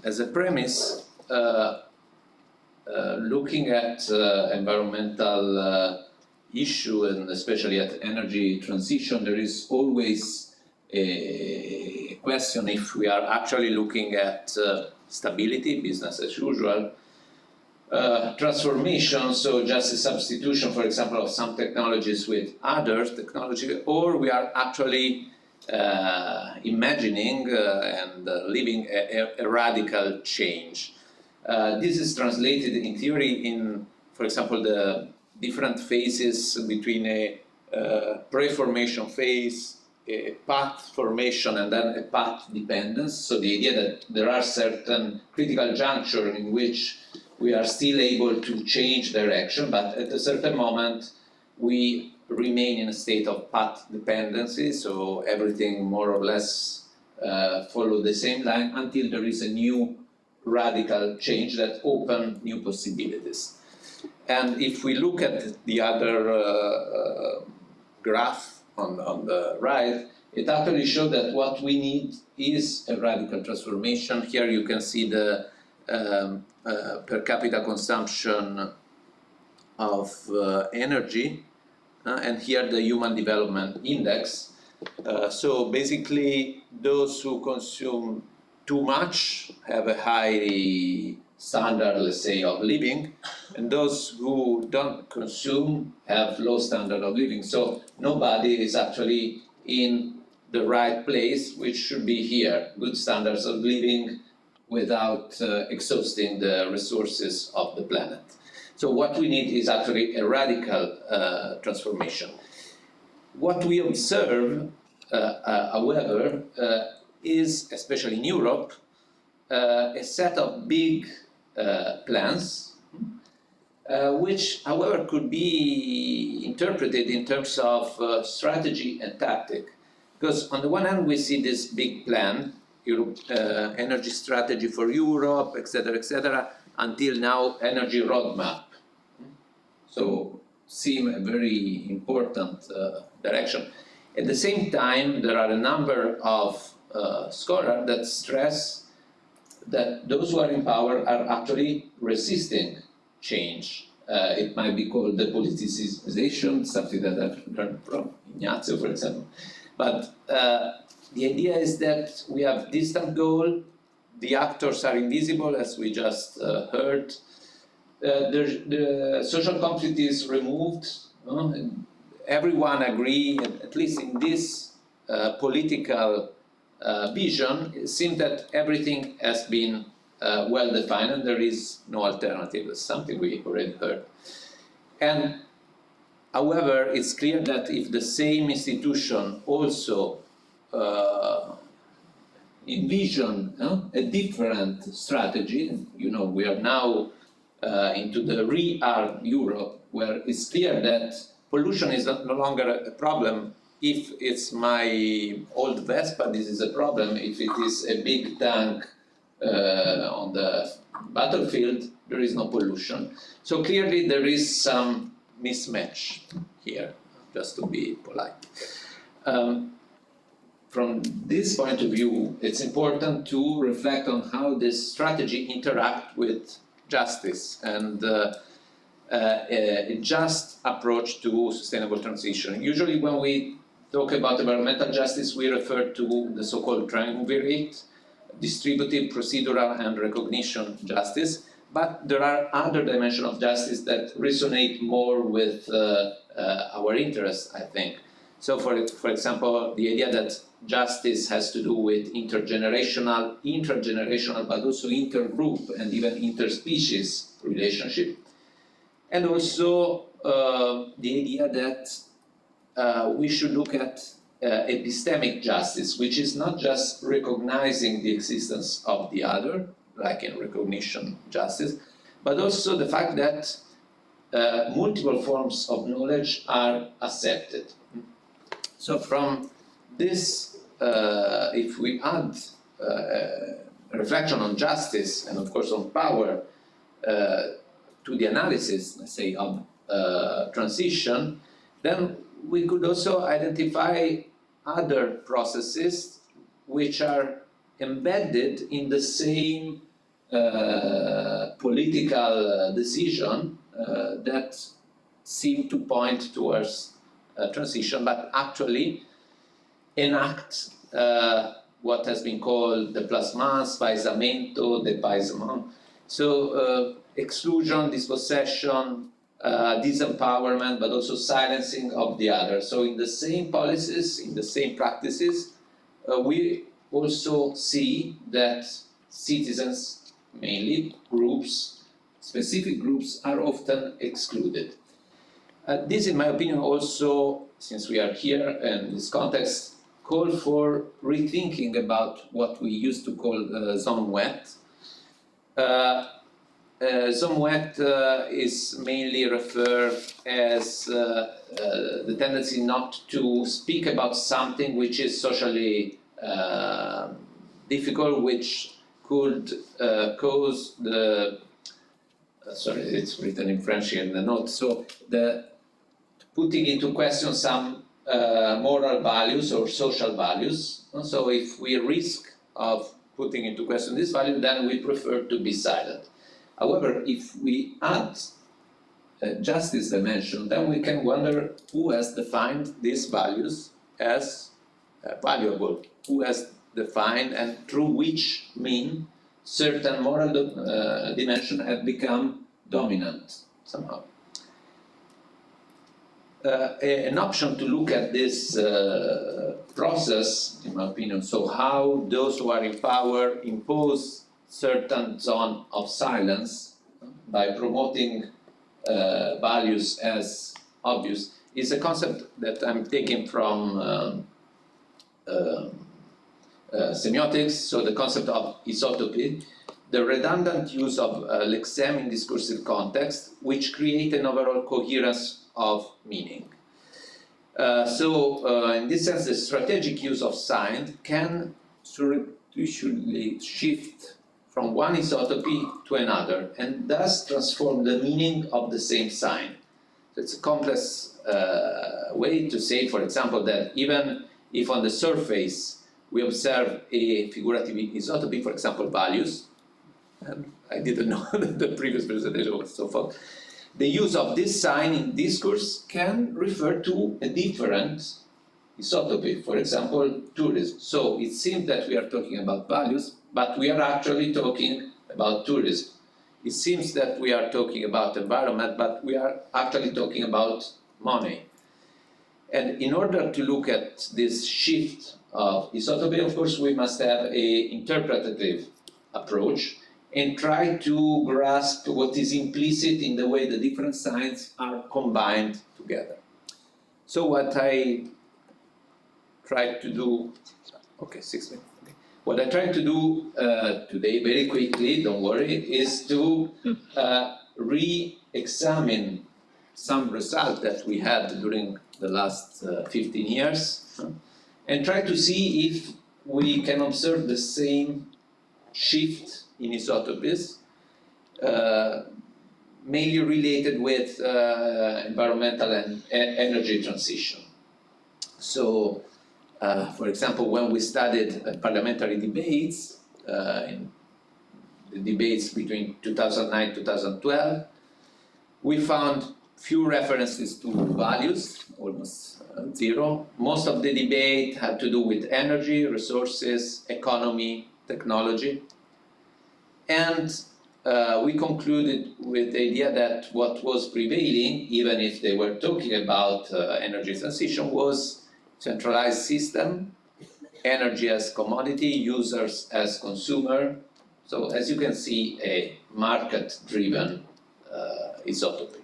As a premise, looking at environmental issue and especially at energy transition, there is always a question if we are actually looking at stability, business as usual, transformation, so just a substitution, for example, of some technologies with other technology, or we are actually imagining and living a radical change. This is translated in theory in, for example, the different phases between a pre-formation phase, a path formation, and then a path dependence. So the idea that there are certain critical junctures in which we are still able to change direction, but at a certain moment we remain in a state of path dependency, so everything more or less follow the same line until there is a new radical change that opens new possibilities. And if we look at the other graph on the right, it actually shows that what we need is a radical transformation. Here you can see the per capita consumption of energy, and here the Human Development Index. So basically, those who consume too much have a high standard, let's say, of living, and those who don't consume have low standard of living. So nobody is actually in the right place, which should be here, good standards of living without exhausting the resources of the planet. So what we need is actually a radical transformation. What we observe, however, is, especially in Europe, a set of big plans, which, however, could be interpreted in terms of strategy and tactic. Because on the one hand, we see this big plan, energy strategy for Europe, etc., until now, energy roadmap. So, seem a very important direction. At the same time, there are a number of scholars that stress that those who are in power are actually resisting change. It might be called depoliticization, something that I've learned from Ignazio, for example. But the idea is that we have distant goal, the actors are invisible, as we just heard. The social conflict is removed. Everyone agree, at least in this political vision, it seems that everything has been well defined and there is no alternative. It's something we already heard. And however, it's clear that if the same institution also envision a different strategy, you know, we are now into the re-art Europe, where it's clear that pollution is no longer a problem. If it's my old Vespa, this is a problem. If it is a big tank on the battlefield, there is no pollution. So clearly there is some mismatch here, just to be polite. From this point of view, it's important to reflect on how this strategy interacts with justice and a just approach to sustainable transition. Usually when we talk about environmental justice, we refer to the so-called triumvirate, distributive, procedural, and recognition justice. But there are other dimensions of justice that resonate more with our interests, I think. So for example, the idea that justice has to do with intergenerational, but also intergroup and even interspecies relationship. And also the idea that we should look at epistemic justice, which is not just recognizing the existence of the other, like in recognition justice, but also the fact that multiple forms of knowledge are accepted. So from this, if we add a reflection on justice and of course on power to the analysis, let's say, of transition, then we could also identify other processes which are embedded in the same political decision that seem to point towards transition, but actually enact what has been called déplacement, spaesamento, dépaysement. So exclusion, dispossession, disempowerment, but also silencing of the other. So in the same policies, in the same practices, we also see that citizens, mainly groups, specific groups, are often excluded. This, in my opinion, also, since we are here in this context, call for rethinking about what we used to call zone wet. Zone wet is mainly referred as the tendency not to speak about something which is socially difficult, which could cause the, sorry, it's written in French here in the note, so the putting into question some moral values or social values. So if we risk of putting into question this value, then we prefer to be silent. However, if we add justice dimension, then we can wonder who has defined these values as valuable, who has defined and through which mean certain moral dimension have become dominant somehow. An option to look at this process, in my opinion, so how those who are in power impose certain zone of silence by promoting values as obvious, is a concept that I'm taking from semiotics, so the concept of isotopy, the redundant use of lexeme in discursive context, which create an overall coherence of meaning. In this sense, the strategic use of sign can surreptitiously shift from one isotopy to another, and thus transform the meaning of the same sign. So it's a complex way to say, for example, that even if on the surface we observe a figurative isotopy, for example, values, and I didn't know that the previous presentation was so far, the use of this sign in discourse can refer to a different isotopy, for example, tourism. So it seems that we are talking about values, but we are actually talking about tourism. It seems that we are talking about environment, but we are actually talking about money. And in order to look at this shift of isotopy, of course, we must have an interpretative approach and try to grasp what is implicit in the way the different signs are combined together. So what I tried to do, okay, 6 minutes. Okay. What I tried to do today, very quickly, don't worry, is to re-examine some results that we had during the last 15 years and try to see if we can observe the same shift in isotopies, mainly related with environmental and energy transition. So, for example, when we studied parliamentary debates, in the debates between 2009 2012, we found few references to values, almost zero. Most of the debate had to do with energy, resources, economy, technology. And we concluded with the idea that what was prevailing, even if they were talking about energy transition, was centralized system, energy as commodity, users as consumer. So as you can see, a market-driven isotopy.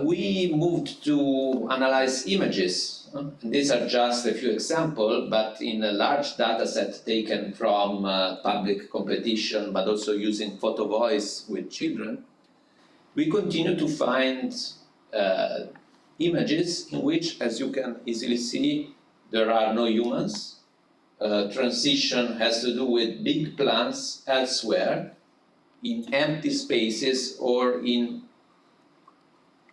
We moved to analyze images. And these are just a few examples, but in a large data set taken from public competition, but also using photo voice with children, we continue to find images in which, as you can easily see, there are no humans. Transition has to do with big plants elsewhere, in empty spaces or in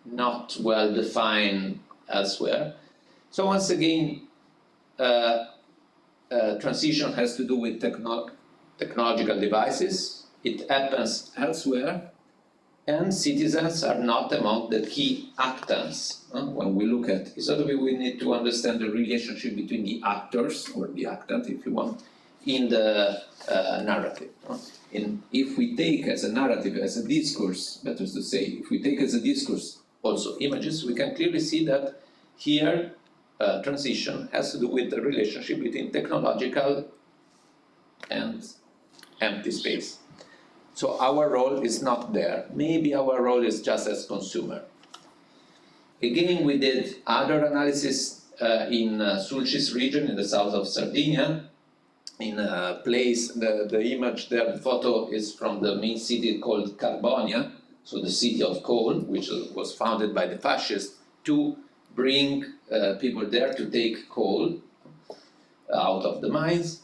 not well-defined elsewhere. So once again, transition has to do with technological devices. It happens elsewhere, and citizens are not among the key actants. When we look at isotopy, we need to understand the relationship between the actors, or the actant, if you want, in the narrative. And if we take as a narrative, as a discourse, better to say, if we take as a discourse also images, we can clearly see that here transition has to do with the relationship between technological and empty space. So our role is not there. Maybe our role is just as consumer. Again, we did other analysis in Sulcis region in the south of Sardinia. In a place, the image there, the photo is from the main city called Carbonia, so the city of coal, which was founded by the fascists to bring people there to take coal out of the mines.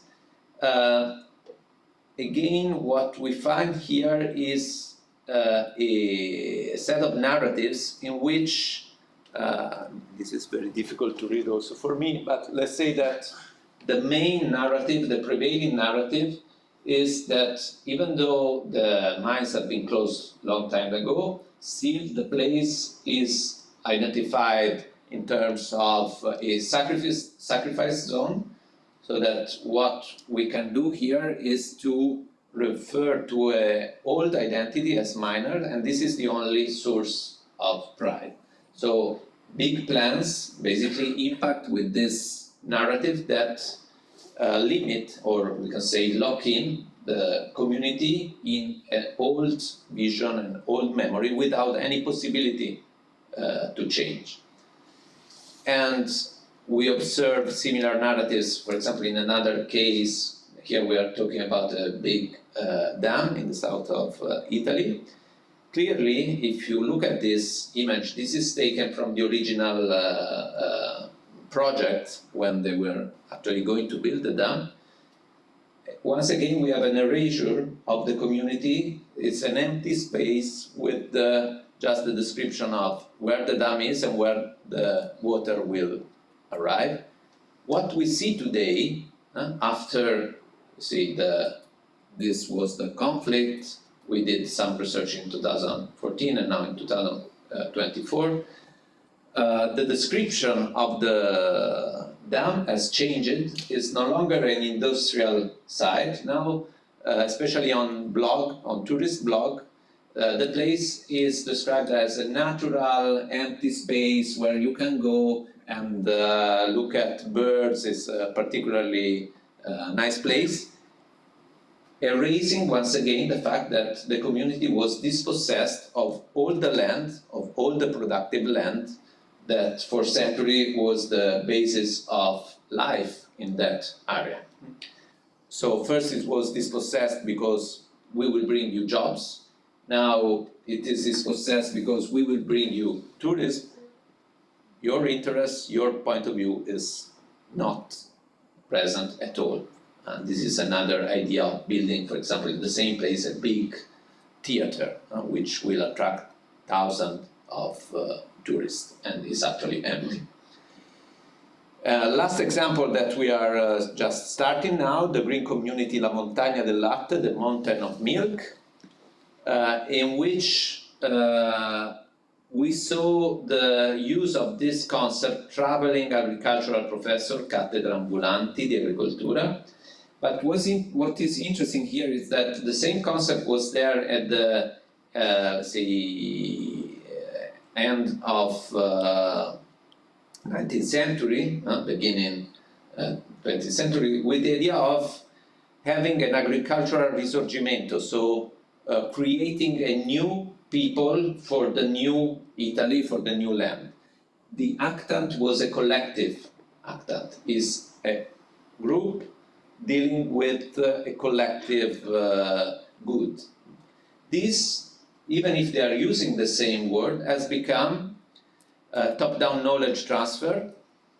Again, what we find here is a set of narratives in which, this is very difficult to read also for me, but let's say that the main narrative, the prevailing narrative, is that even though the mines have been closed a long time ago, still the place is identified in terms of a sacrifice zone. So that what we can do here is to refer to an old identity as minor, and this is the only source of pride. So big plans basically impact with this narrative that limit, or we can say lock in, the community in an old vision and old memory without any possibility to change. And we observe similar narratives, for example, in another case. Here we are talking about a big dam in the south of Italy. Clearly, if you look at this image, this is taken from the original project when they were actually going to build the dam. Once again, we have an erasure of the community. It's an empty space with just the description of where the dam is and where the water will arrive. What we see today, after, this was the conflict, we did some research in 2014 and now in 2024, the description of the dam has changed. It's no longer an industrial site. Now, especially on tourist blog, the place is described as a natural empty space where you can go and look at birds. It's a particularly nice place, erasing once again the fact that the community was dispossessed of all the land, of all the productive land that for centuries was the basis of life in that area. So first it was dispossessed because we will bring you jobs. Now it is dispossessed because we will bring you tourism. Your interest, your point of view is not present at all. And this is another idea of building, for example, in the same place a big theater, which will attract thousands of tourists and is actually empty. Last example that we are just starting now, the green community La Montagna del Latte, the mountain of milk, in which we saw the use of this concept, traveling agricultural professor, cattedra ambulanti di agricoltura. But what is interesting here is that the same concept was there at the end of 19th century, beginning 20th century, with the idea of having an agricultural risorgimento, so creating a new people for the new Italy, for the new land. The actant was a collective actant, is a group dealing with a collective good. This, even if they are using the same word, has become top-down knowledge transfer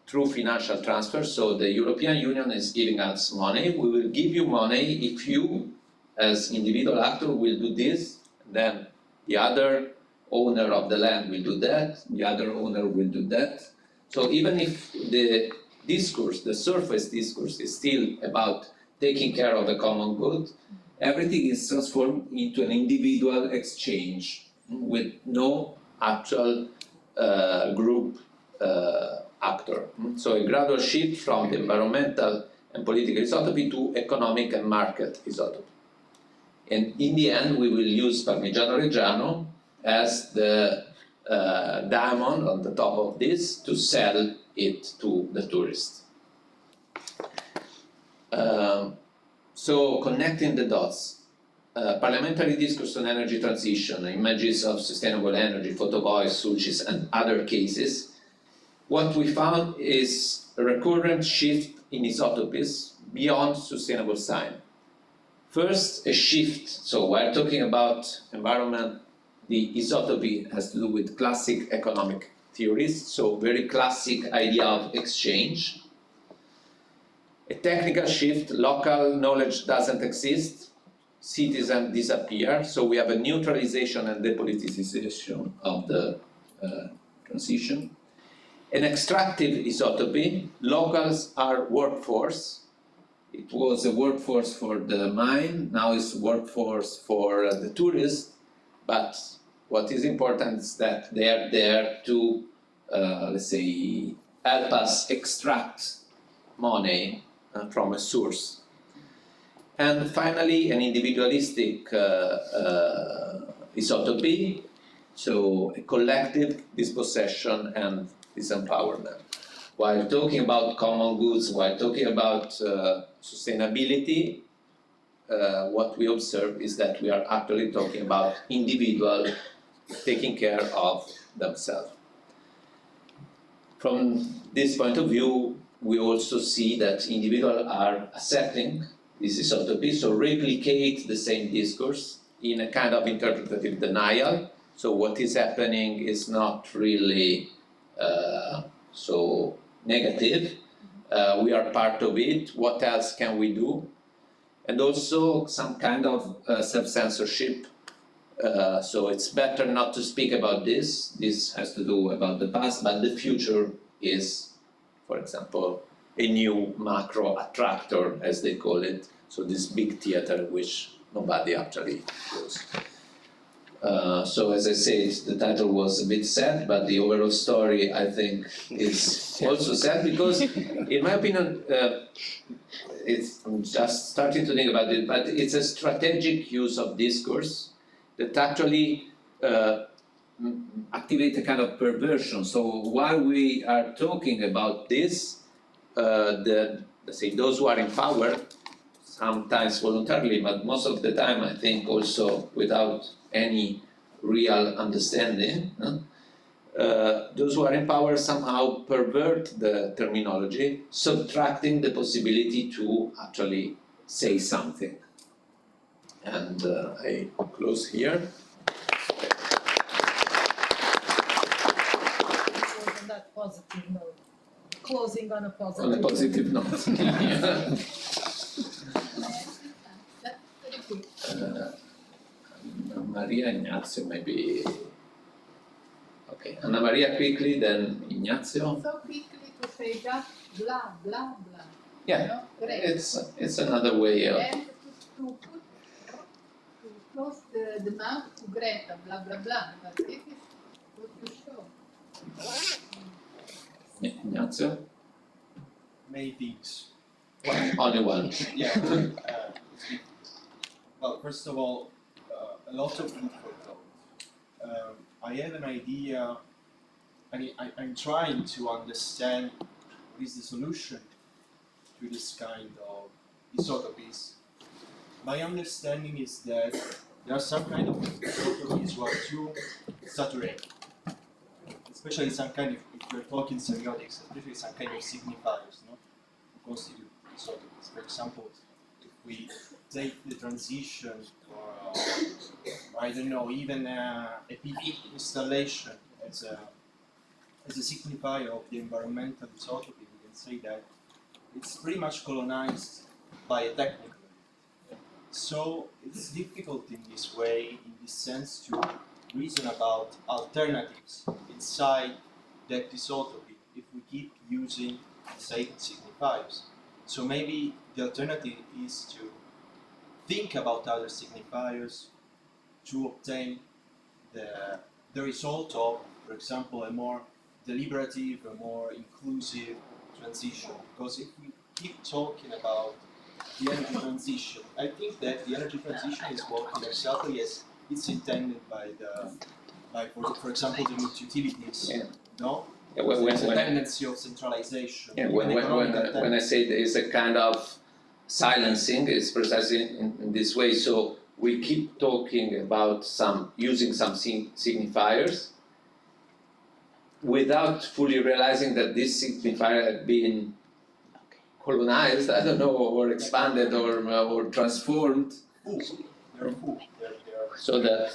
through financial transfer. So the European Union is giving us money. We will give you money if you, as individual actor, will do this. Then the other owner of the land will do that. The other owner will do that. So even if the discourse, the surface discourse, is still about taking care of the common good, everything is transformed into an individual exchange with no actual group actor. So a gradual shift from the environmental and political isotopy to economic and market isotopy. And in the end, we will use Parmigiano Reggiano as the diamond on the top of this to sell it to the tourist. So connecting the dots, parliamentary discourse on energy transition, images of sustainable energy, photo voice, Sulcis, and other cases. What we found is a recurrent shift in isotopies beyond sustainable sign. First, a shift. So while talking about environment, the isotopy has to do with classic economic theories, so very classic idea of exchange. A technical shift, local knowledge doesn't exist, citizens disappear, so we have a neutralization and depoliticization of the transition. An extractive isotopy, locals are workforce. It was a workforce for the mine, now it's workforce for the tourists, but what is important is that they are there to, let's say, help us extract money from a source. And finally, an individualistic isotopy, so a collective dispossession and disempowerment. While talking about common goods, while talking about sustainability, what we observe is that we are actually talking about individuals taking care of themselves. From this point of view, we also see that individuals are accepting this isotopy, so replicate the same discourse in a kind of interpretative denial. So what is happening is not really so negative. We are part of it. What else can we do? And also some kind of self-censorship. So it's better not to speak about this. This has to do about the past, but the future is, for example, a new macro attractor, as they call it. So this big theater which nobody actually goes. So as I said, the title was a bit sad, but the overall story, I think, is also sad because, in my opinion, I'm just starting to think about it, but it's a strategic use of discourse that actually activate a kind of perversion. So while we are talking about this, let's say those who are in power, sometimes voluntarily, but most of the time I think also without any real understanding, those who are in power somehow pervert the terminology, subtracting the possibility to actually say something. And I close here. On that positive note. Closing on a positive On a positive note. That's very good. Maria, Ignazio, maybe. Okay, Anna Maria quickly, then Ignazio. So quickly to say just blah, blah, blah. Yeah, No? Great. it's another way of. And to close the mouth to Greta, blah, blah, blah. But this is what you show. Ignazio? Many things. Only one. Yeah. Well, first of all, a lot of food for thought. I have an idea. I'm trying to understand what is the solution to this kind of isotopies. My understanding is that there are some kind of isotopies who are too saturated, especially some kind of, if we're talking semiotics, especially some kind of signifiers, no, to constitute isotopies. For example, if we take the transition or I don't know, even a PV installation as a signifier of the environmental isotopy, we can say that it's pretty much colonized by a technical. So it's difficult in this way, in this sense, to reason about alternatives inside that isotopy if we keep using the same signifiers. So maybe the alternative is to think about other signifiers to obtain the result of, for example, a more deliberative, a more inclusive transition. Because if we keep talking about the energy transition, I think that the energy transition is working exactly as it's intended by for example, the multi-utilities. Yeah. No? Yeah, There's a tendency of centralization. Yeah, when I say there is a kind of silencing, it's precisely in this way. So we keep talking about using some signifiers without fully realizing that this signifier had been colonized, I don't know, or expanded or transformed, so that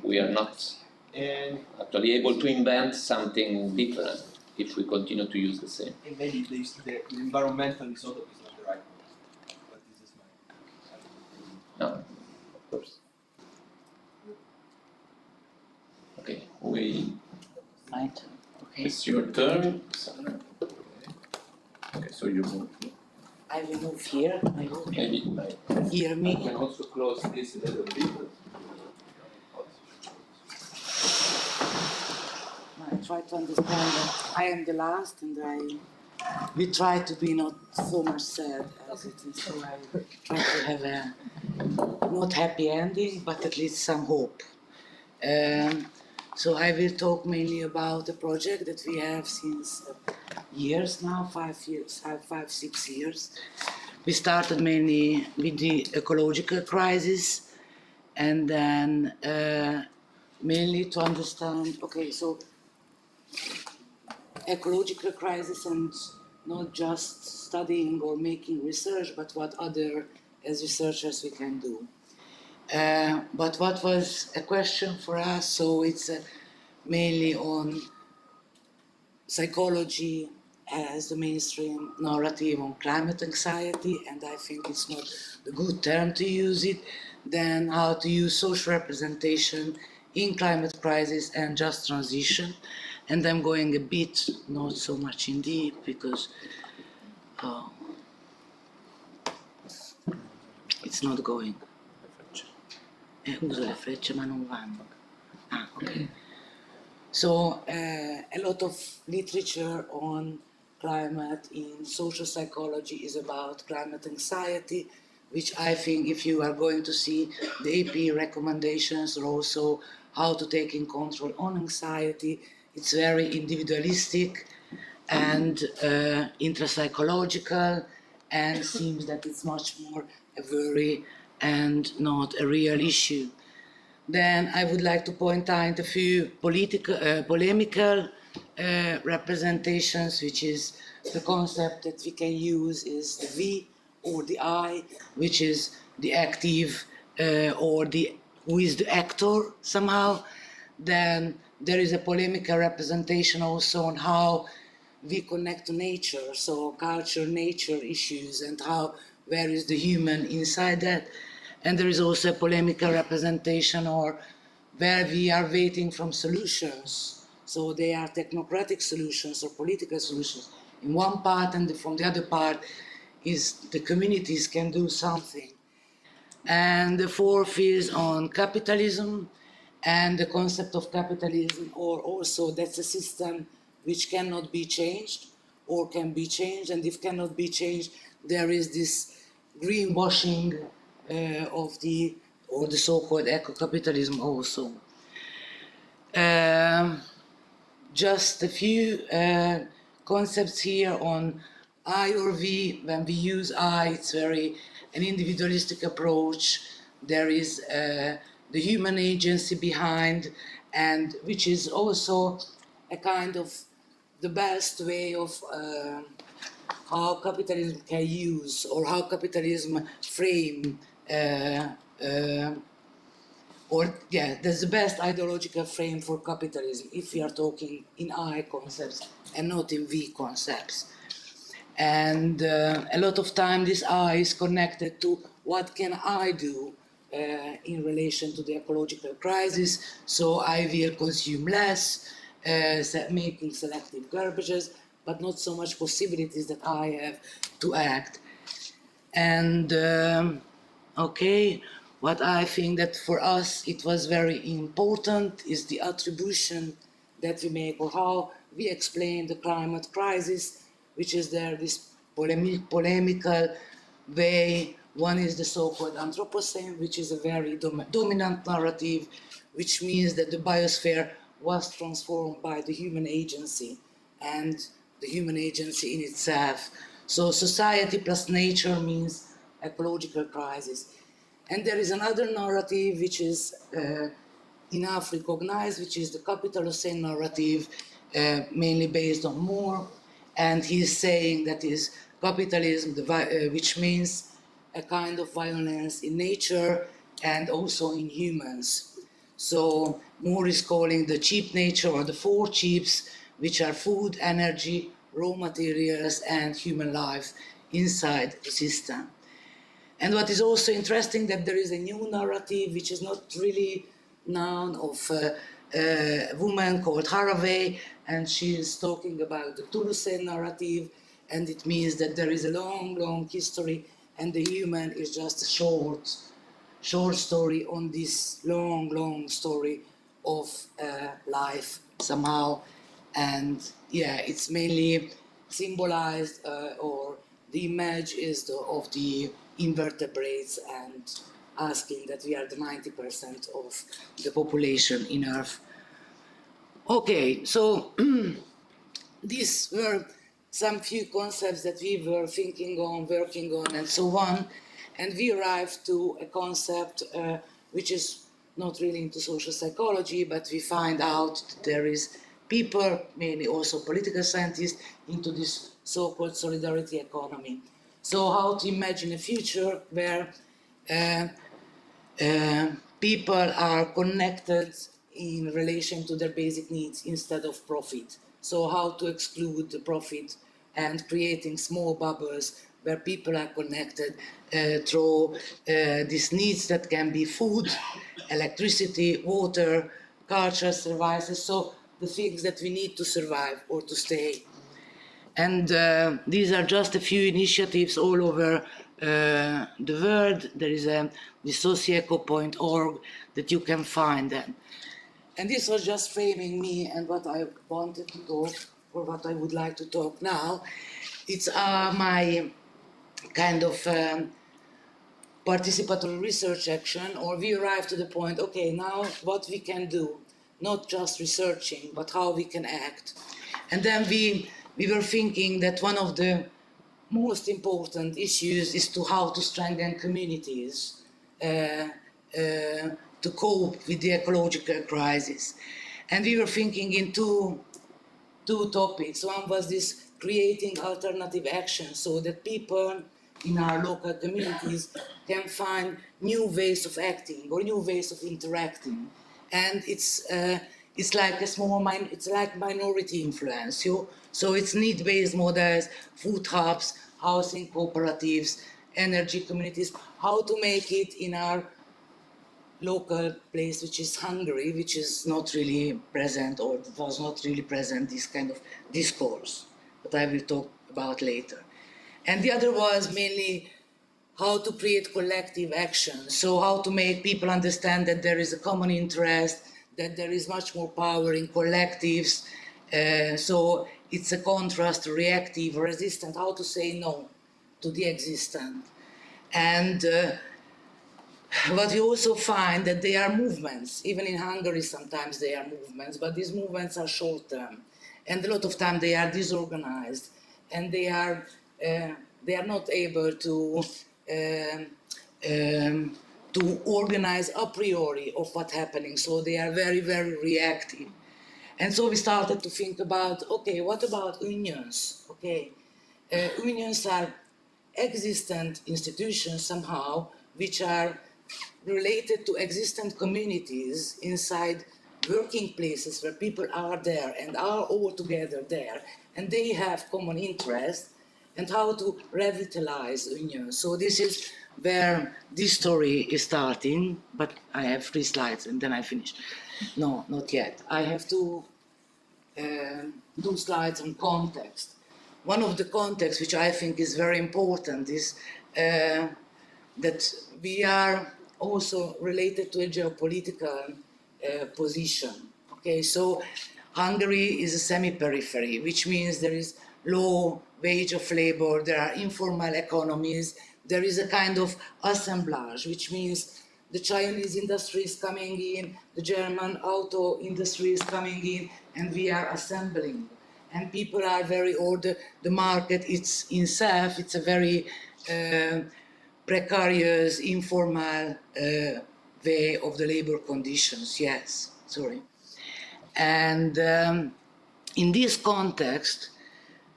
we are not actually able to invent something different if we continue to use the same. And maybe the environmental isotope is not the right one, but this is my. No, of course. Okay, Right. Okay. it's your turn, Sara. Okay, so you move. I will move here. I hope you Maybe hear I me. can also close this a little bit. I try to understand that I am the last and I we try to be not so much sad as it is, so I try to have a not happy ending, but at least some hope. So I will talk mainly about a project that we have since years now, 5 years, 6 years. We started mainly with the ecological crisis, and then mainly to understand, okay, so ecological crisis and not just studying or making research, but what other, as researchers, we can do. But what was a question for us, so it's mainly on psychology as the mainstream narrative on climate anxiety, and I think it's not the good term to use it, then how to use social representation in climate crisis and just transition. And I'm going a bit, not so much in deep, because it's not going. Uso le frecce ma non vanno. Ah, okay. So a lot of literature on climate in social psychology is about climate anxiety, which I think if you are going to see the AP recommendations or also how to take in control on anxiety, it's very individualistic and intrapsychological, and seems that it's much more a worry and not a real issue. Then I would like to point out a few polemical representations, which is the concept that we can use is the we or the I, which is the active or the who is the actor somehow. Then there is a polemical representation also on how we connect to nature, so culture, nature issues, and how where is the human inside that. And there is also a polemical representation or where we are waiting from solutions. So they are technocratic solutions or political solutions in one part, and from the other part is the communities can do something. And the fourth is on capitalism and the concept of capitalism, or also that's a system which cannot be changed or can be changed, and if cannot be changed, there is this greenwashing of the so-called eco-capitalism also. Just a few concepts here on I or we. When we use I, it's very an individualistic approach. There is the human agency behind, and which is also a kind of the best way of how capitalism can use, or how capitalism frame that's the best ideological frame for capitalism if we are talking in I concepts and not in we concepts. And a lot of time this I is connected to what can I do in relation to the ecological crisis. So I will consume less, making selective garbages, but not so much possibilities that I have to act. And okay, what I think that for us it was very important is the attribution that we make, or how we explain the climate crisis, which is there this polemical way. One is the so-called Anthropocene, which is a very dominant narrative, which means that the biosphere was transformed by the human agency, and the human agency in itself. So society plus nature means ecological crisis. And there is another narrative which is enough recognized, which is the Capitalocene narrative, mainly based on Moore, and he's saying that is capitalism, which means a kind of violence in nature and also in humans. So Moore is calling the cheap nature, or the four cheaps, which are food, energy, raw materials, and human life inside the system. And what is also interesting, that there is a new narrative which is not really known, of a woman called Haraway, and she is talking about the Toulouse narrative, and it means that there is a long, long history, and the human is just a short story on this long, long story of life somehow. And yeah, it's mainly symbolized, or the image is of the invertebrates, and asking that we are the 90% of the population in Earth. Okay, so these were some few concepts that we were thinking on, working on, and so on. And we arrived to a concept which is not really into social psychology, but we find out that there is people, mainly also political scientists, into this so-called solidarity economy. So how to imagine a future where people are connected in relation to their basic needs instead of profit. So how to exclude the profit and creating small bubbles where people are connected through these needs that can be food, electricity, water, culture, services, so the things that we need to survive or to stay. And these are just a few initiatives all over the world. There is the socieco.org that you can find them. And this was just framing me and what I wanted to talk, or what I would like to talk now. It's my kind of participatory research action, or we arrived to the point, okay, now what we can do, not just researching, but how we can act. And then we were thinking that one of the most important issues is to how to strengthen communities to cope with the ecological crisis. And we were thinking in two topics. One was this creating alternative action so that people in our local communities can find new ways of acting or new ways of interacting. And it's like a small, it's like minority influence. So it's need-based models, food hubs, housing cooperatives, energy communities, how to make it in our local place, which is Hungary, which is not really present, or was not really present, this kind of discourse, that I will talk about later. And the other was mainly how to create collective action. So how to make people understand that there is a common interest, that there is much more power in collectives. So it's a contrast, reactive, resistant, how to say no to the existent. And what we also find that they are movements. Even in Hungary sometimes they are movements, but these movements are short term. And a lot of time they are disorganized, and they are not able to organize a priori of what's happening. So they are very, very reactive. And so we started to think about, okay, what about unions? Okay, unions are existent institutions somehow, which are related to existent communities inside working places where people are there and are all together there, and they have common interest, and how to revitalize unions. So this is where this story is starting, but I have 3 slides and then I finish. No, not yet. I have 2 slides on context. One of the contexts which I think is very important is that we are also related to a geopolitical position. Okay, so Hungary is a semi-periphery, which means there is low wage of labor, there are informal economies, there is a kind of assemblage, which means the Chinese industry is coming in, the German auto industry is coming in, and we are assembling. And people are very ordered. The market, it's in itself, it's a very precarious, informal way of the labor conditions, yes, sorry. And in this context,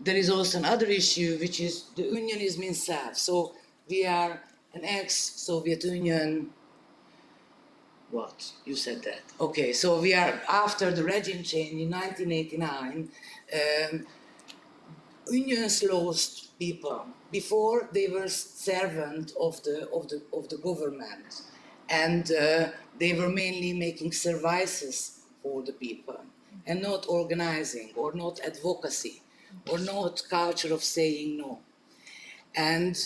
there is also another issue, which is the unionism in itself. So we are an ex-Soviet Union. What? You said that. Okay, so we are, after the regime change in 1989, unions lost people. Before, they were servants of the government, and they were mainly making services for the people, and not organizing, or not advocacy, or not culture of saying no. And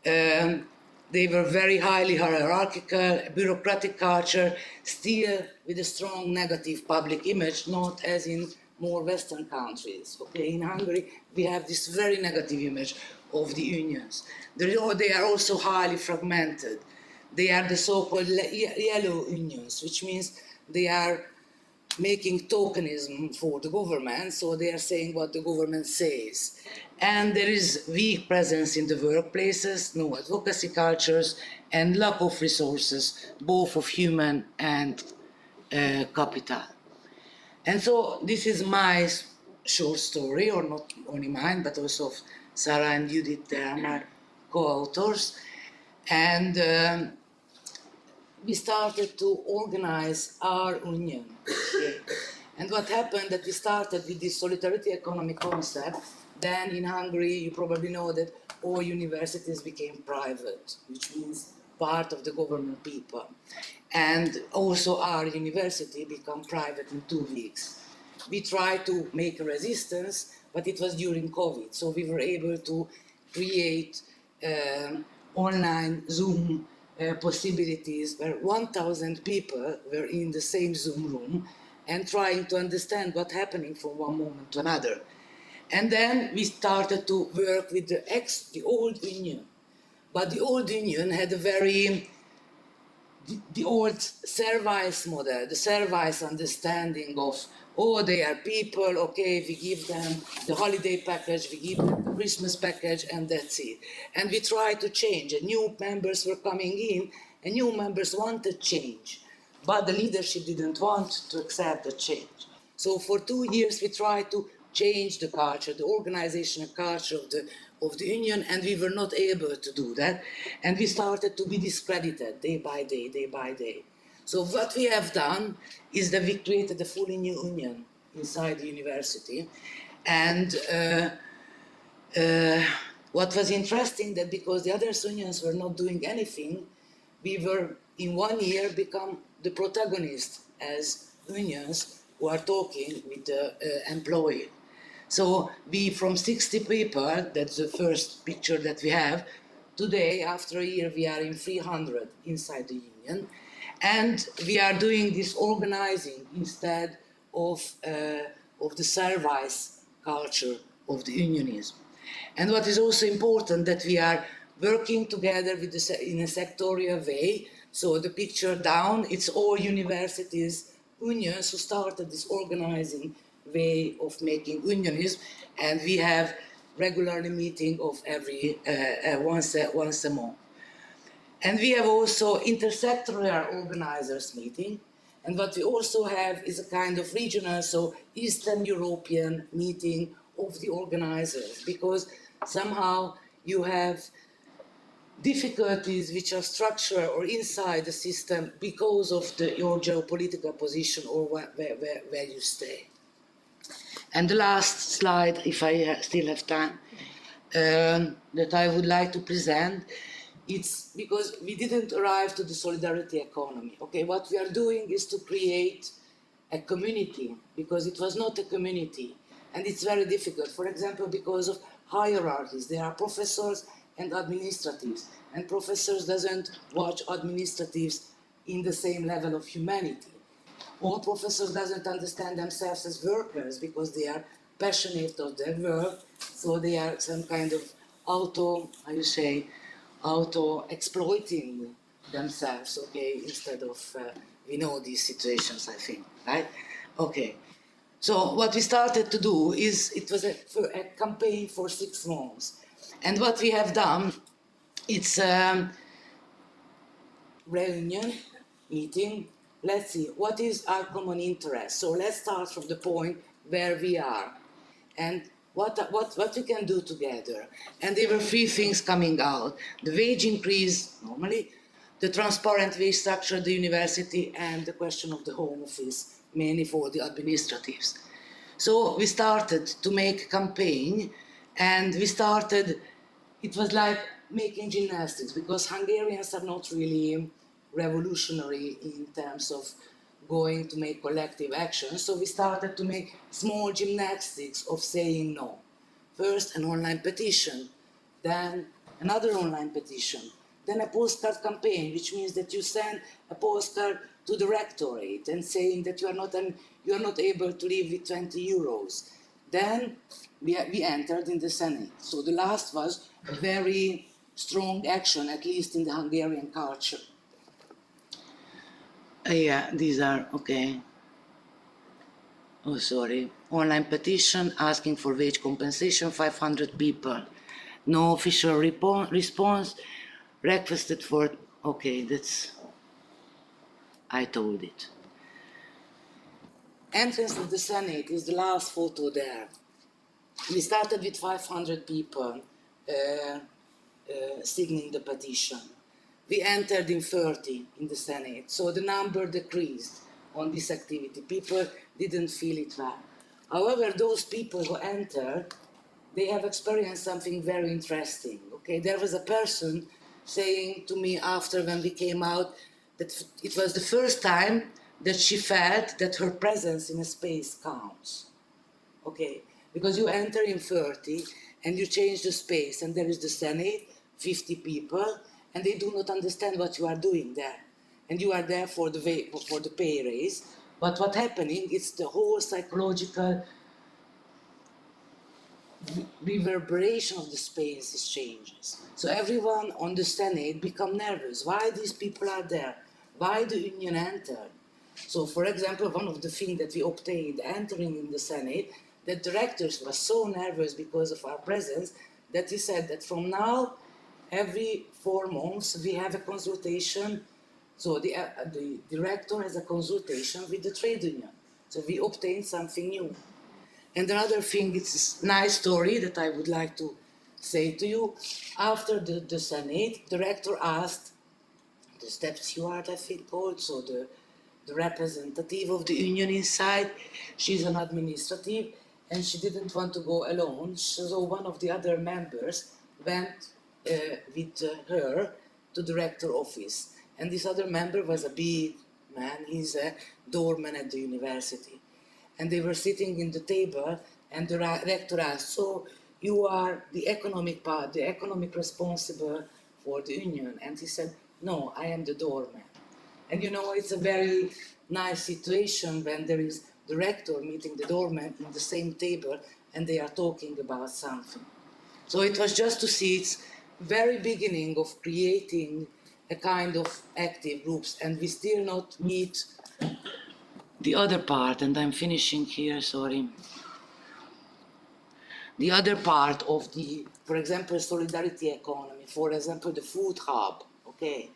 they were very highly hierarchical, bureaucratic culture, still with a strong negative public image, not as in more Western countries. Okay, in Hungary we have this very negative image of the unions. They are also highly fragmented. They are the so-called yellow unions, which means they are making tokenism for the government, so they are saying what the government says. And there is weak presence in the workplaces, no advocacy cultures, and lack of resources, both of human and capital. And so this is my short story, or not only mine, but also of Sara and Judith, they are my co-authors. And we started to organize our union. Okay. And what happened that we started with this solidarity economy concept, then in Hungary you probably know that all universities became private, which means part of the government people. And also our university became private in 2 weeks. We tried to make a resistance, but it was during COVID, so we were able to create online Zoom possibilities where 1,000 people were in the same Zoom room and trying to understand what's happening from one moment to another. And then we started to work with the old union. But the old union had a very, the old service model, the service understanding of, oh, they are people, okay, we give them the holiday package, we give them the Christmas package, and that's it. And we tried to change, and new members were coming in, and new members wanted change. But the leadership didn't want to accept the change. So for 2 years we tried to change the culture, the organizational culture of the union, and we were not able to do that. And we started to be discredited day by day, day by day. So what we have done is that we created a fully new union inside the university. And what was interesting that because the other unions were not doing anything, we were in 1 year become the protagonist as unions who are talking with the employee. So we, from 60 people, that's the first picture that we have, today, after a year, we are in 300 inside the union. And we are doing this organizing instead of the service culture of the unionism. And what is also important that we are working together with in a sectorial way. So the picture down, it's all universities, unions who started this organizing way of making unionism, and we have regularly meeting of every once a month. And we have also intersectoral organizers meeting, and what we also have is a kind of regional, so Eastern European meeting of the organizers, because somehow you have difficulties which are structural or inside the system because of your geopolitical position or where you stay. And the last slide, if I still have time, that I would like to present, it's because we didn't arrive to the solidarity economy. Okay, what we are doing is to create a community, because it was not a community, and it's very difficult. For example, because of hierarchies, there are professors and administratives, and professors doesn't watch administratives in the same level of humanity. All professors doesn't understand themselves as workers because they are passionate of their work, so they are some kind of auto-exploiting themselves, okay, instead of, we know these situations, I think, right? Okay, so what we started to do is, it was a campaign for 6 months, and what we have done, it's reunion, meeting. Let's see, what is our common interest? So let's start from the point where we are and what we can do together. And there were 3 things coming out: the wage increase, normally, the transparent wage structure of the university, and the question of the home office, mainly for the administratives. So we started to make a campaign, and we started, it was like making gymnastics, because Hungarians are not really revolutionary in terms of going to make collective action. So we started to make small gymnastics of saying no. First an online petition, then another online petition, then a postcard campaign, which means that you send a postcard to the rectorate and saying that you are not able to live with 20 euros. Then we entered in the Senate. So the last was a very strong action, at least in the Hungarian culture. Yeah, these are, okay. Oh, sorry. Online petition asking for wage compensation, 500 people. No official response. Requested for, okay, that's, I told it. Entrance to the Senate is the last photo there. We started with 500 people signing the petition. We entered in 30 in the Senate, so the number decreased on this activity. People didn't feel it well. However, those people who entered, they have experienced something very interesting. Okay, there was a person saying to me after when we came out that it was the first time that she felt that her presence in a space counts. Okay, because you enter in 30 and you change the space and there is the Senate, 50 people, and they do not understand what you are doing there. And you are there for the pay raise. But what's happening is the whole psychological reverberation of the space is changes. So everyone on the Senate become nervous. Why these people are there? Why the union entered? So, for example, one of the things that we obtained entering in the Senate, the directors were so nervous because of our presence that he said that from now, every 4 months, we have a consultation. So the director has a consultation with the trade union. So we obtained something new. And another thing, it's a nice story that I would like to say to you. After the Senate, the director asked the step steward, I think, also the representative of the union inside. She's an administrative, and she didn't want to go alone. So one of the other members went with her to the rector office. And this other member was a big man. He's a doorman at the university. And they were sitting in the table, and the rector asked, so you are the economic part, the economic responsible for the union? And he said, no, I am the doorman. And you know, it's a very nice situation when there is the rector meeting the doorman in the same table and they are talking about something. So it was just to see its very beginning of creating a kind of active groups, and we still not meet the other part, and I'm finishing here, sorry. The other part of the, for example, solidarity economy, for example, the food hub, okay.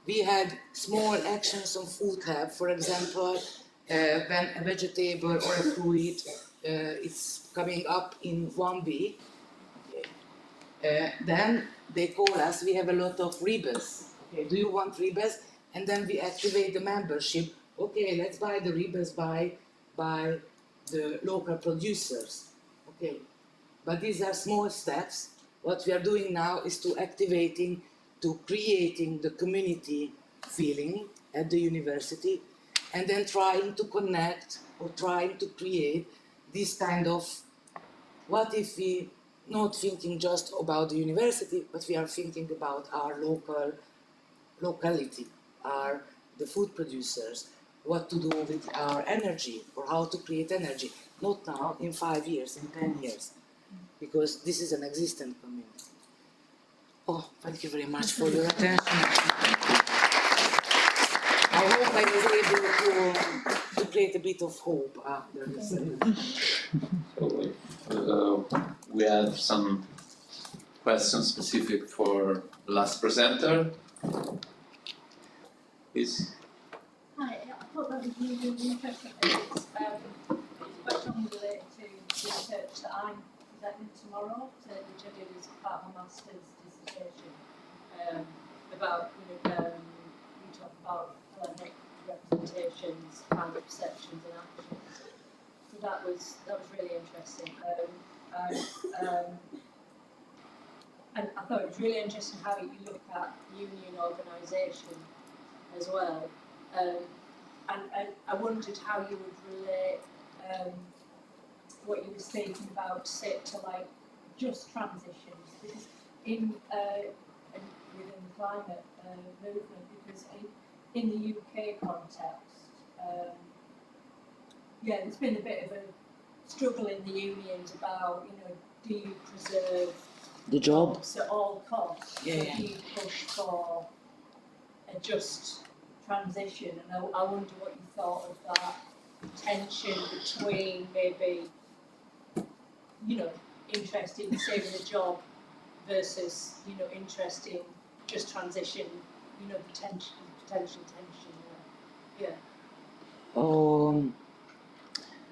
We had small actions on food hub, for example, when a vegetable or a fruit is coming up in 1 week, then they call us, we have a lot of ribas. Okay, do you want ribas? And then we activate the membership. Okay, let's buy the ribas by the local producers. Okay, but these are small steps. What we are doing now is to creating the community feeling at the university, and then trying to connect or trying to create this kind of, what if we not thinking just about the university, but we are thinking about our locality, the food producers, what to do with our energy or how to create energy, not now, in 5 years, in 10 years, because this is an existent community. Oh, thank you very much for your attention. I hope I was able to create a bit of hope after this. So we have some questions specific for the last presenter. Please. Hi, I thought that was really interesting. It's a question related to research that I'm presenting tomorrow, which I did as part of my master's dissertation, about, you talk about electronic representations, kind of perceptions and actions. So that was really interesting. And I thought it was really interesting how you look at union organisation as well. And I wondered how you would relate what you were speaking about, say, to like just transitions, because within the climate movement, because in the UK context, yeah, there's been a bit of a struggle in the unions about, do you preserve The job. jobs at all costs? Yeah, Or yeah. do you push for a just transition? And I wonder what you thought of that tension between maybe, interest in saving a job versus, interest in just transition, potential tension there. Yeah.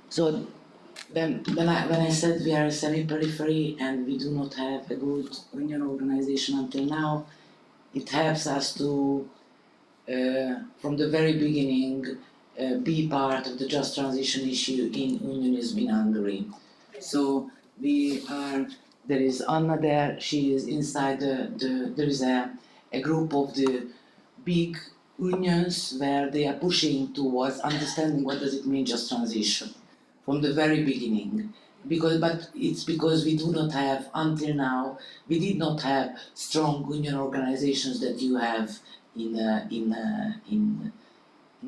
So when I said we are a semi-periphery and we do not have a good union organization until now, it helps us to, from the very beginning, be part of the just transition issue in unionism in Hungary. So there is Anna there, she is inside there is a group of the big unions where they are pushing towards understanding what does it mean just transition from the very beginning. But it's because we do not have, until now, we did not have strong union organizations that you have in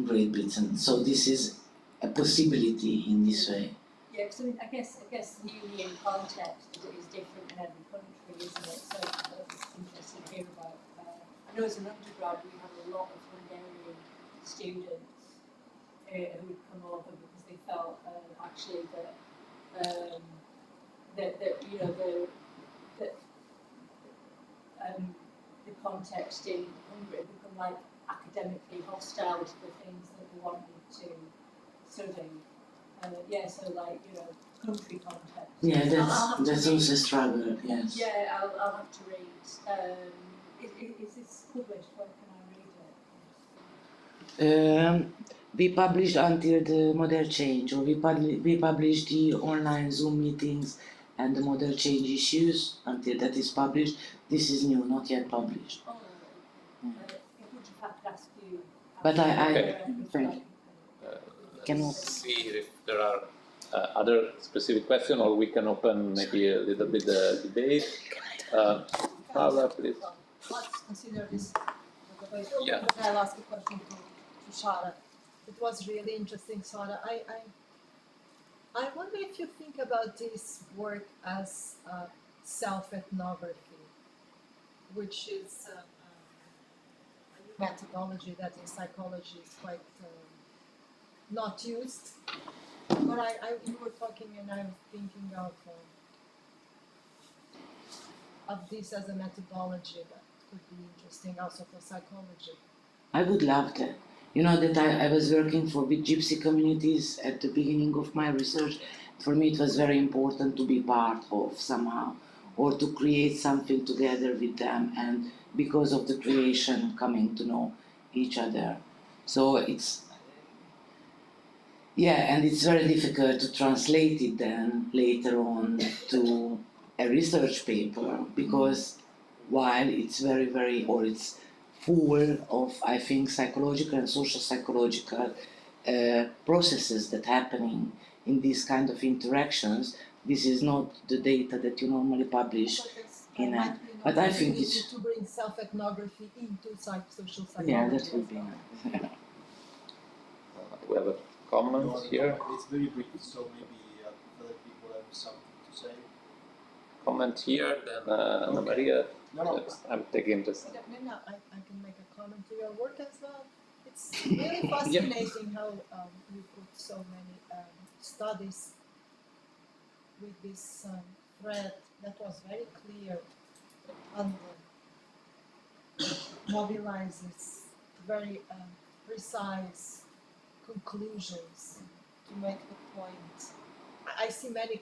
Great Britain. So this is a possibility in this way. Yeah, because I guess the union context is different in every country, isn't it? So it's interesting to hear about. I know as an undergrad we had a lot of Hungarian students who would come over because they felt actually that the context in Hungary had become like academically hostile to the things that they wanted to study. So like, country context. Yeah, that's also a struggle, yes. Yeah, I'll have to read. Is this published? Where can I read it? We publish until the model change, or we publish the online Zoom meetings and the model change issues until that is published. This is new, not yet published. Oh, Mm. if we just have to ask you. But Okay. thank you. Cannot. See if there are other specific questions, or we can open maybe a little bit the debate. Paula, please. Let's consider this. Yeah. But I'll ask a question to Sara. It was really interesting, Sara. I wonder if you think about this work as self-ethnography, which is a methodology that in psychology is quite not used. But you were talking, and I'm thinking of this as a methodology that could be interesting also for psychology. I would love that. You know that I was working with gypsy communities at the beginning of my research. For me it was very important to be part of somehow, or to create something together with them, and because of the creation coming to know each other. So and it's very difficult to translate it then later on to a research paper, because while it's it's full of, I think, psychological and social psychological processes that happening in these kind of interactions, this is not the data that you normally publish in a. But I think it's to bring self-ethnography into social psychology. Yeah, that would be nice. We have a comment here. It's very brief, so maybe other people have something to say. Comment here, then Anna Maria. No. I'm taking this. No, I can make a comment to your work as well. It's really fascinating how you put so many studies with this thread that was very clear and mobilizes very precise conclusions to make the point. I see many,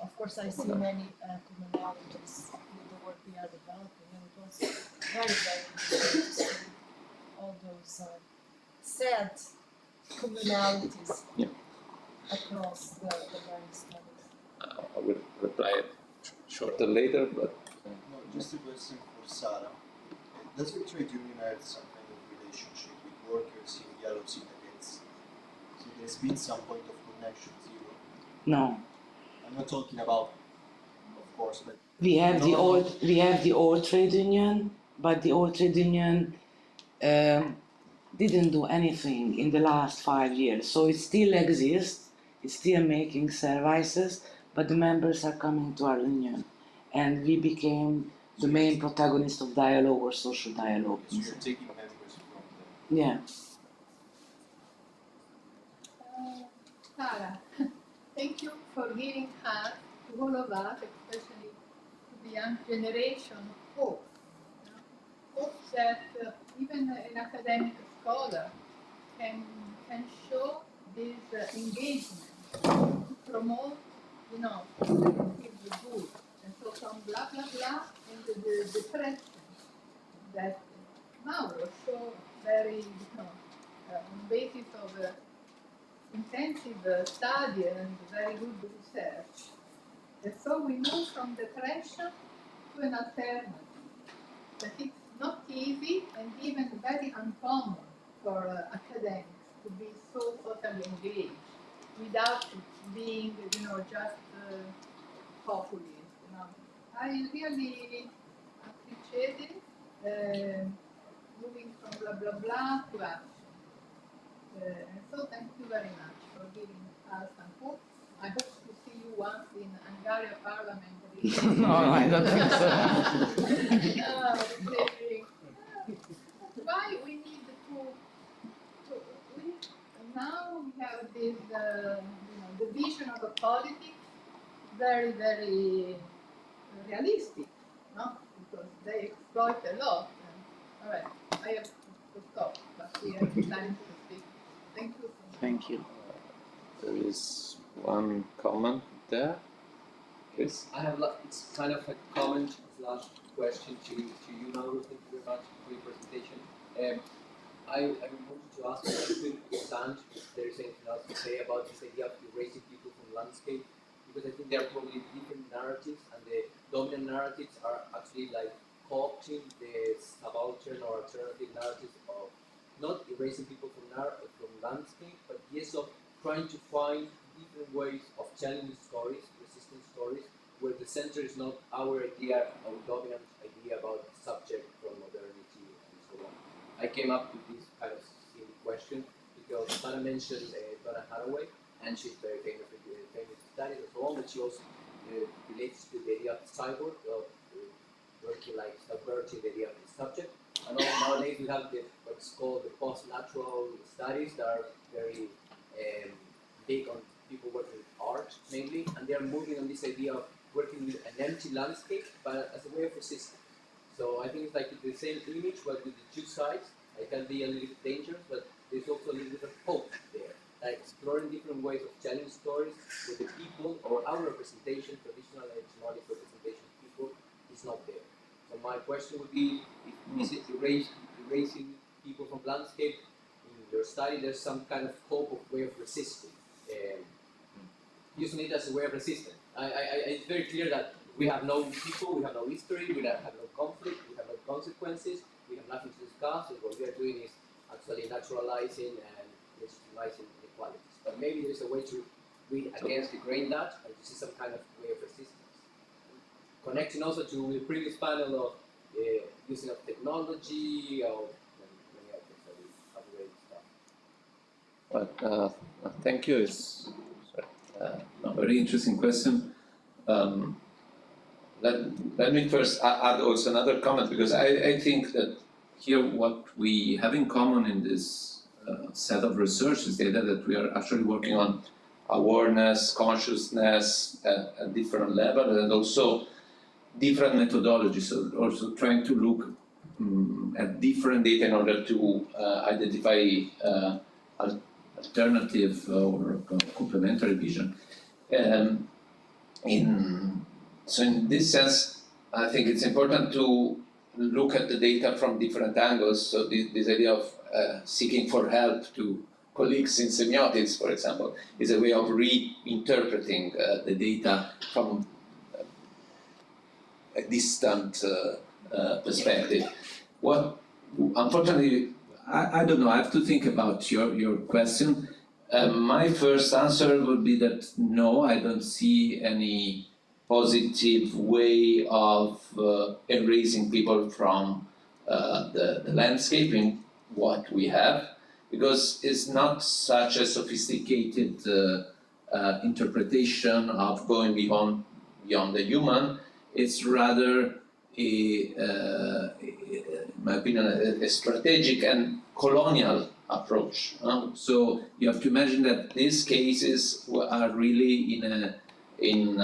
of course, commonalities with the work we are developing, and it was very, very interesting to see all those sad commonalities across the various studies. I will reply shorter later, but No, just a question for Sara. Does your trade union have some kind of relationship with workers in yellow syndicates? So there's been some point of connection, zero. No. I'm not talking about, of course, but We have the old trade union, but the old trade union didn't do anything in the last 5 years. So it still exists, it's still making services, but the members are coming to our union. And we became the main protagonist of dialogue or social dialogue. So you're taking members from the... Yeah. Sara, thank you for giving us, to all of us, especially to the young generation, hope. Hope that even an academic scholar can show this engagement to promote, the good. And so from blah blah blah into the depression that Mauro showed very, on basis of intensive study and very good research. And so we move from depression to an alternative. That it's not easy and even very uncommon for academics to be so totally engaged without being, just populist. I really appreciate it, moving from blah blah blah to action. And so thank you very much for giving us some hope. I hope to see you once in Hungary Parliament. No, I don't think so. Why we need now we have this, the vision of the politics very, very realistic, no? Because they exploit a lot. All right, I have to stop, but we have time to speak. Thank you. Thank you. There is one comment there. Chris? I have, it's kind of a comment slash question to you, Mauro. Thank you very much for your presentation. I wanted to ask if you could stand, if there is anything else to say about this idea of erasing people from landscape, because I think there are probably different narratives, and the dominant narratives are actually like co-opting the subaltern or alternative narratives of not erasing people from landscape, but yes, of trying to find different ways of telling stories, resistance stories, where the center is not our idea, our dominant idea about the subject from modernity and so on. I came up with this kind of silly question because Sara mentioned Donna Haraway, and she's very famous with famous studies and so on, but she also relates to the idea of the cyborg, of working like subverting the idea of the subject. And also nowadays we have what's called the post-natural studies that are very big on people working with art mainly, and they are moving on this idea of working with an empty landscape, but as a way of resistance. So I think it's like the same image, but with the two sides. It can be a little bit dangerous, but there's also a little bit of hope there. Like exploring different ways of telling stories with the people or our representation, traditional and hegemonic representation of people, is not there. So my question would be, is it erasing people from landscape? In your study, there's some kind of hope of way of resisting. Using it as a way of resistance. It's very clear that we have no people, we have no history, we have no conflict, we have no consequences, we have nothing to discuss, and what we are doing is actually naturalizing and legitimizing inequalities. But maybe there's a way to read against the grain that and to see some kind of way of resistance. Connecting also to the previous panel of using of technology, or many others that we have already discussed. But thank you. It's a very interesting question. Let me first add also another comment, because I think that here what we have in common in this set of research is the idea that we are actually working on awareness, consciousness at different levels, and also different methodologies, so also trying to look at different data in order to identify alternative or complementary vision. So in this sense, I think it's important to look at the data from different angles. So this idea of seeking for help to colleagues in semiotics, for example, is a way of reinterpreting the data from a distant perspective. Unfortunately, I don't know, I have to think about your question. My first answer would be that no, I don't see any positive way of erasing people from the landscape. what we have, because it's not such a sophisticated interpretation of going beyond the human. It's rather in my opinion, a strategic and colonial approach. So you have to imagine that these cases are really in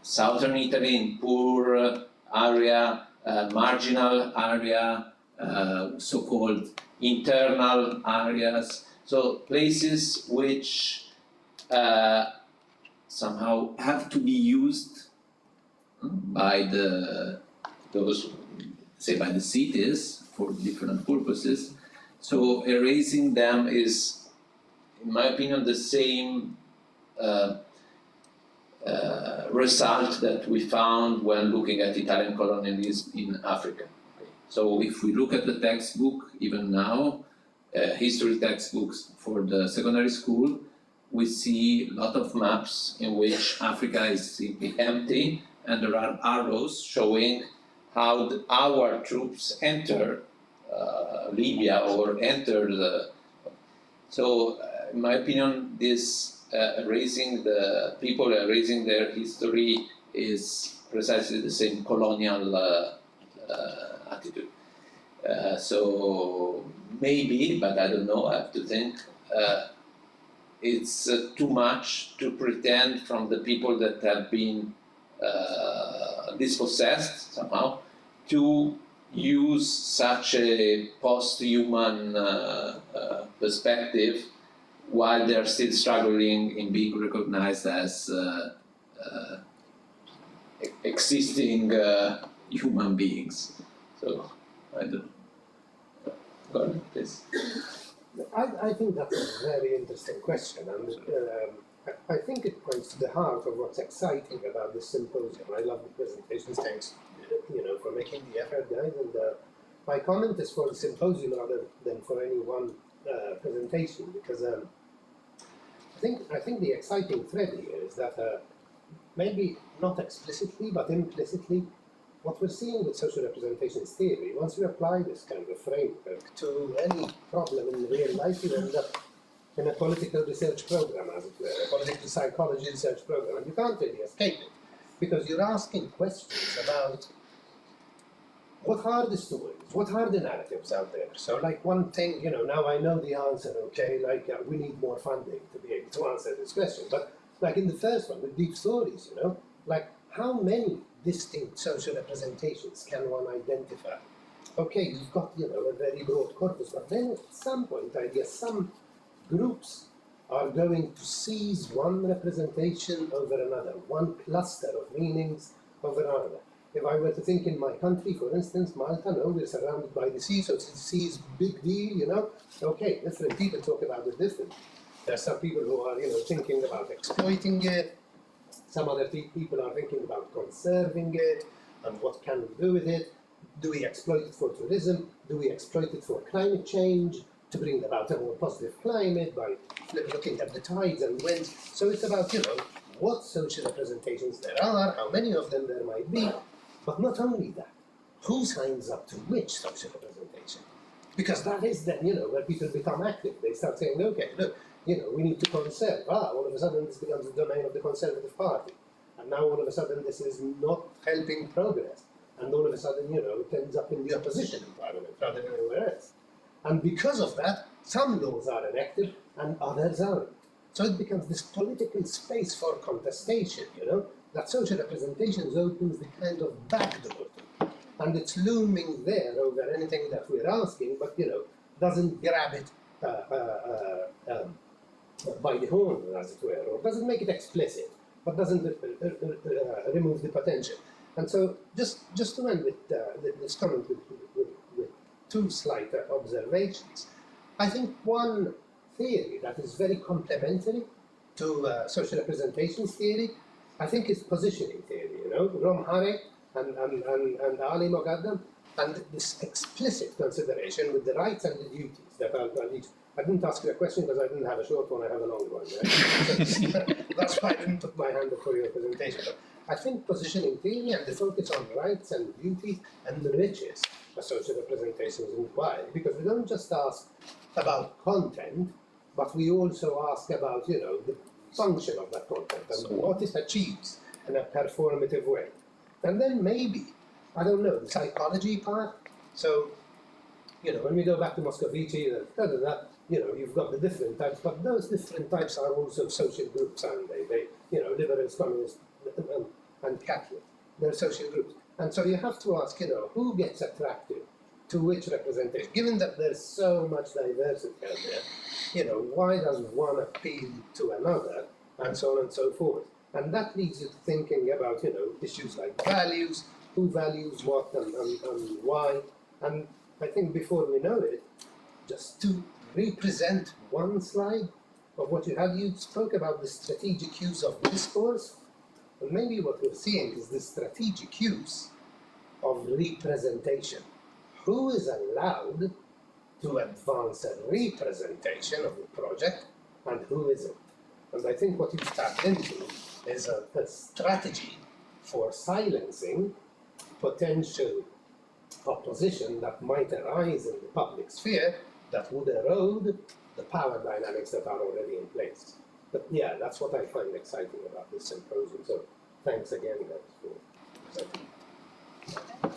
southern Italy, in poor area, marginal area, so-called internal areas. So places which somehow have to be used by those, say, by the cities for different purposes. So erasing them is, in my opinion, the same result that we found when looking at Italian colonialism in Africa. So if we look at the textbook, even now, history textbooks for the secondary school, we see a lot of maps in which Africa is simply empty, and there are arrows showing how our troops enter Libya or enter the. So, in my opinion, this erasing the people, erasing their history is precisely the same colonial attitude. So maybe, but I don't know, I have to think, it's too much to pretend from the people that have been dispossessed somehow to use such a post-human perspective while they're still struggling in being recognized as existing human beings. So, I don't know. Go on, please. I think that's a very interesting question, and I think it points to the heart of what's exciting about this symposium. I love the presentations. Thanks, for making the effort, guys. And my comment is for the symposium rather than for any one presentation, because I think the exciting thread here is that maybe not explicitly but implicitly, what we're seeing with social representations theory, once you apply this kind of framework to any problem in real life, you end up in a political research program, as it were, a political psychology research program, and you can't really escape it, because you're asking questions about what are the stories, what are the narratives out there. So like one thing, now I know the answer, okay, like we need more funding to be able to answer this question, but like in the first one, with deep stories, like how many distinct social representations can one identify? Okay, you've got, a very broad corpus, but then at some point, I guess some groups are going to seize one representation over another, one cluster of meanings over another. If I were to think in my country, for instance, Malta, we're surrounded by the sea, so the sea is a big deal, Okay, different people talk about it differently. There are some people who are, thinking about exploiting it. Some other people are thinking about conserving it, and what can we do with it? Do we exploit it for tourism? Do we exploit it for climate change, to bring about a more positive climate by looking at the tides and winds? So it's about, what social representations there are, how many of them there might be, but not only that, who signs up to which social representation? Because that is then, where people become active. They start saying, okay, look, we need to conserve. All of a sudden this becomes the domain of the Conservative Party. And now all of a sudden this is not helping progress. And all of a sudden, it ends up in the opposition in Parliament rather than anywhere else. And because of that, some laws are enacted and others aren't. So it becomes this political space for contestation, that social representations opens the kind of back door to. And it's looming there over anything that we're asking, but, doesn't grab it by the horn, as it were, or doesn't make it explicit, but doesn't remove the potential. And so, just to end with this comment with two slight observations, I think one theory that is very complementary to social representations theory, I think is positioning theory. Rom Harry and Ali Mogaddam, and this explicit consideration with the rights and the duties that I'll each. I didn't ask you a question because I didn't have a short one, I have a long one. Right? So that's why I didn't put my hand up for your presentation. But I think positioning theory and the focus on rights and duties and the riches a social representation is required, because we don't just ask about content, but we also ask about, you know, the function of that content and what it achieves in a performative way. And then maybe, I don't know, the psychology part. So, you know, when we go back to Moscovici, you know, you've got the different types, but those different types are also social groups, aren't they? They, you know, liberals, communists, and Catholic, they're social groups. And so you have to ask, you know, who gets attracted to which representation? Given that there's so much diversity out there, you know, why does one appeal to another, and so on and so forth? And that leads you to thinking about, you know, issues like values, who values what and why. And I think before we know it, just to represent one slide of what you had, you spoke about the strategic use of discourse. And maybe what we're seeing is the strategic use of representation. Who is allowed to advance a representation of the project and who isn't? And I think what you've tapped into is a strategy for silencing potential opposition that might arise in the public sphere that would erode the power dynamics that are already in place. But yeah, that's what I find exciting about this symposium. So thanks again, guys, for presenting.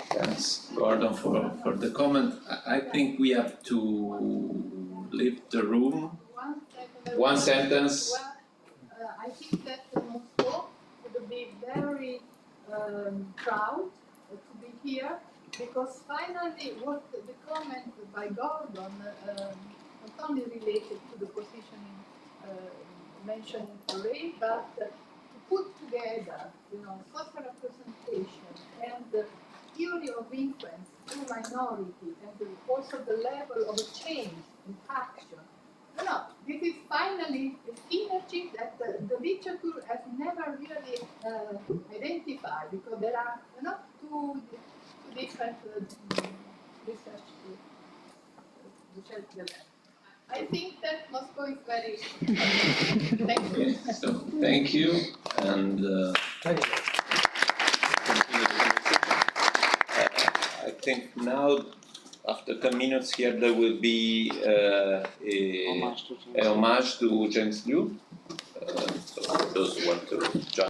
Thanks, Gordon, for the comment. I think we have to leave the room. One sentence. Well, I think that Moscow would be very proud to be here, because finally what the comment by Gordon not only related to the positioning mentioned in Ray, but to put together, you know, social representation and the theory of influence through minority and also the level of change in action. You know, this is finally a synergy that the literature has never really identified, because there are, you know, two different research levels. I think that Moscow is very thank you. So thank you, and I think now, after 10 minutes here, there will be a homage to James Liu. So for those who want to join.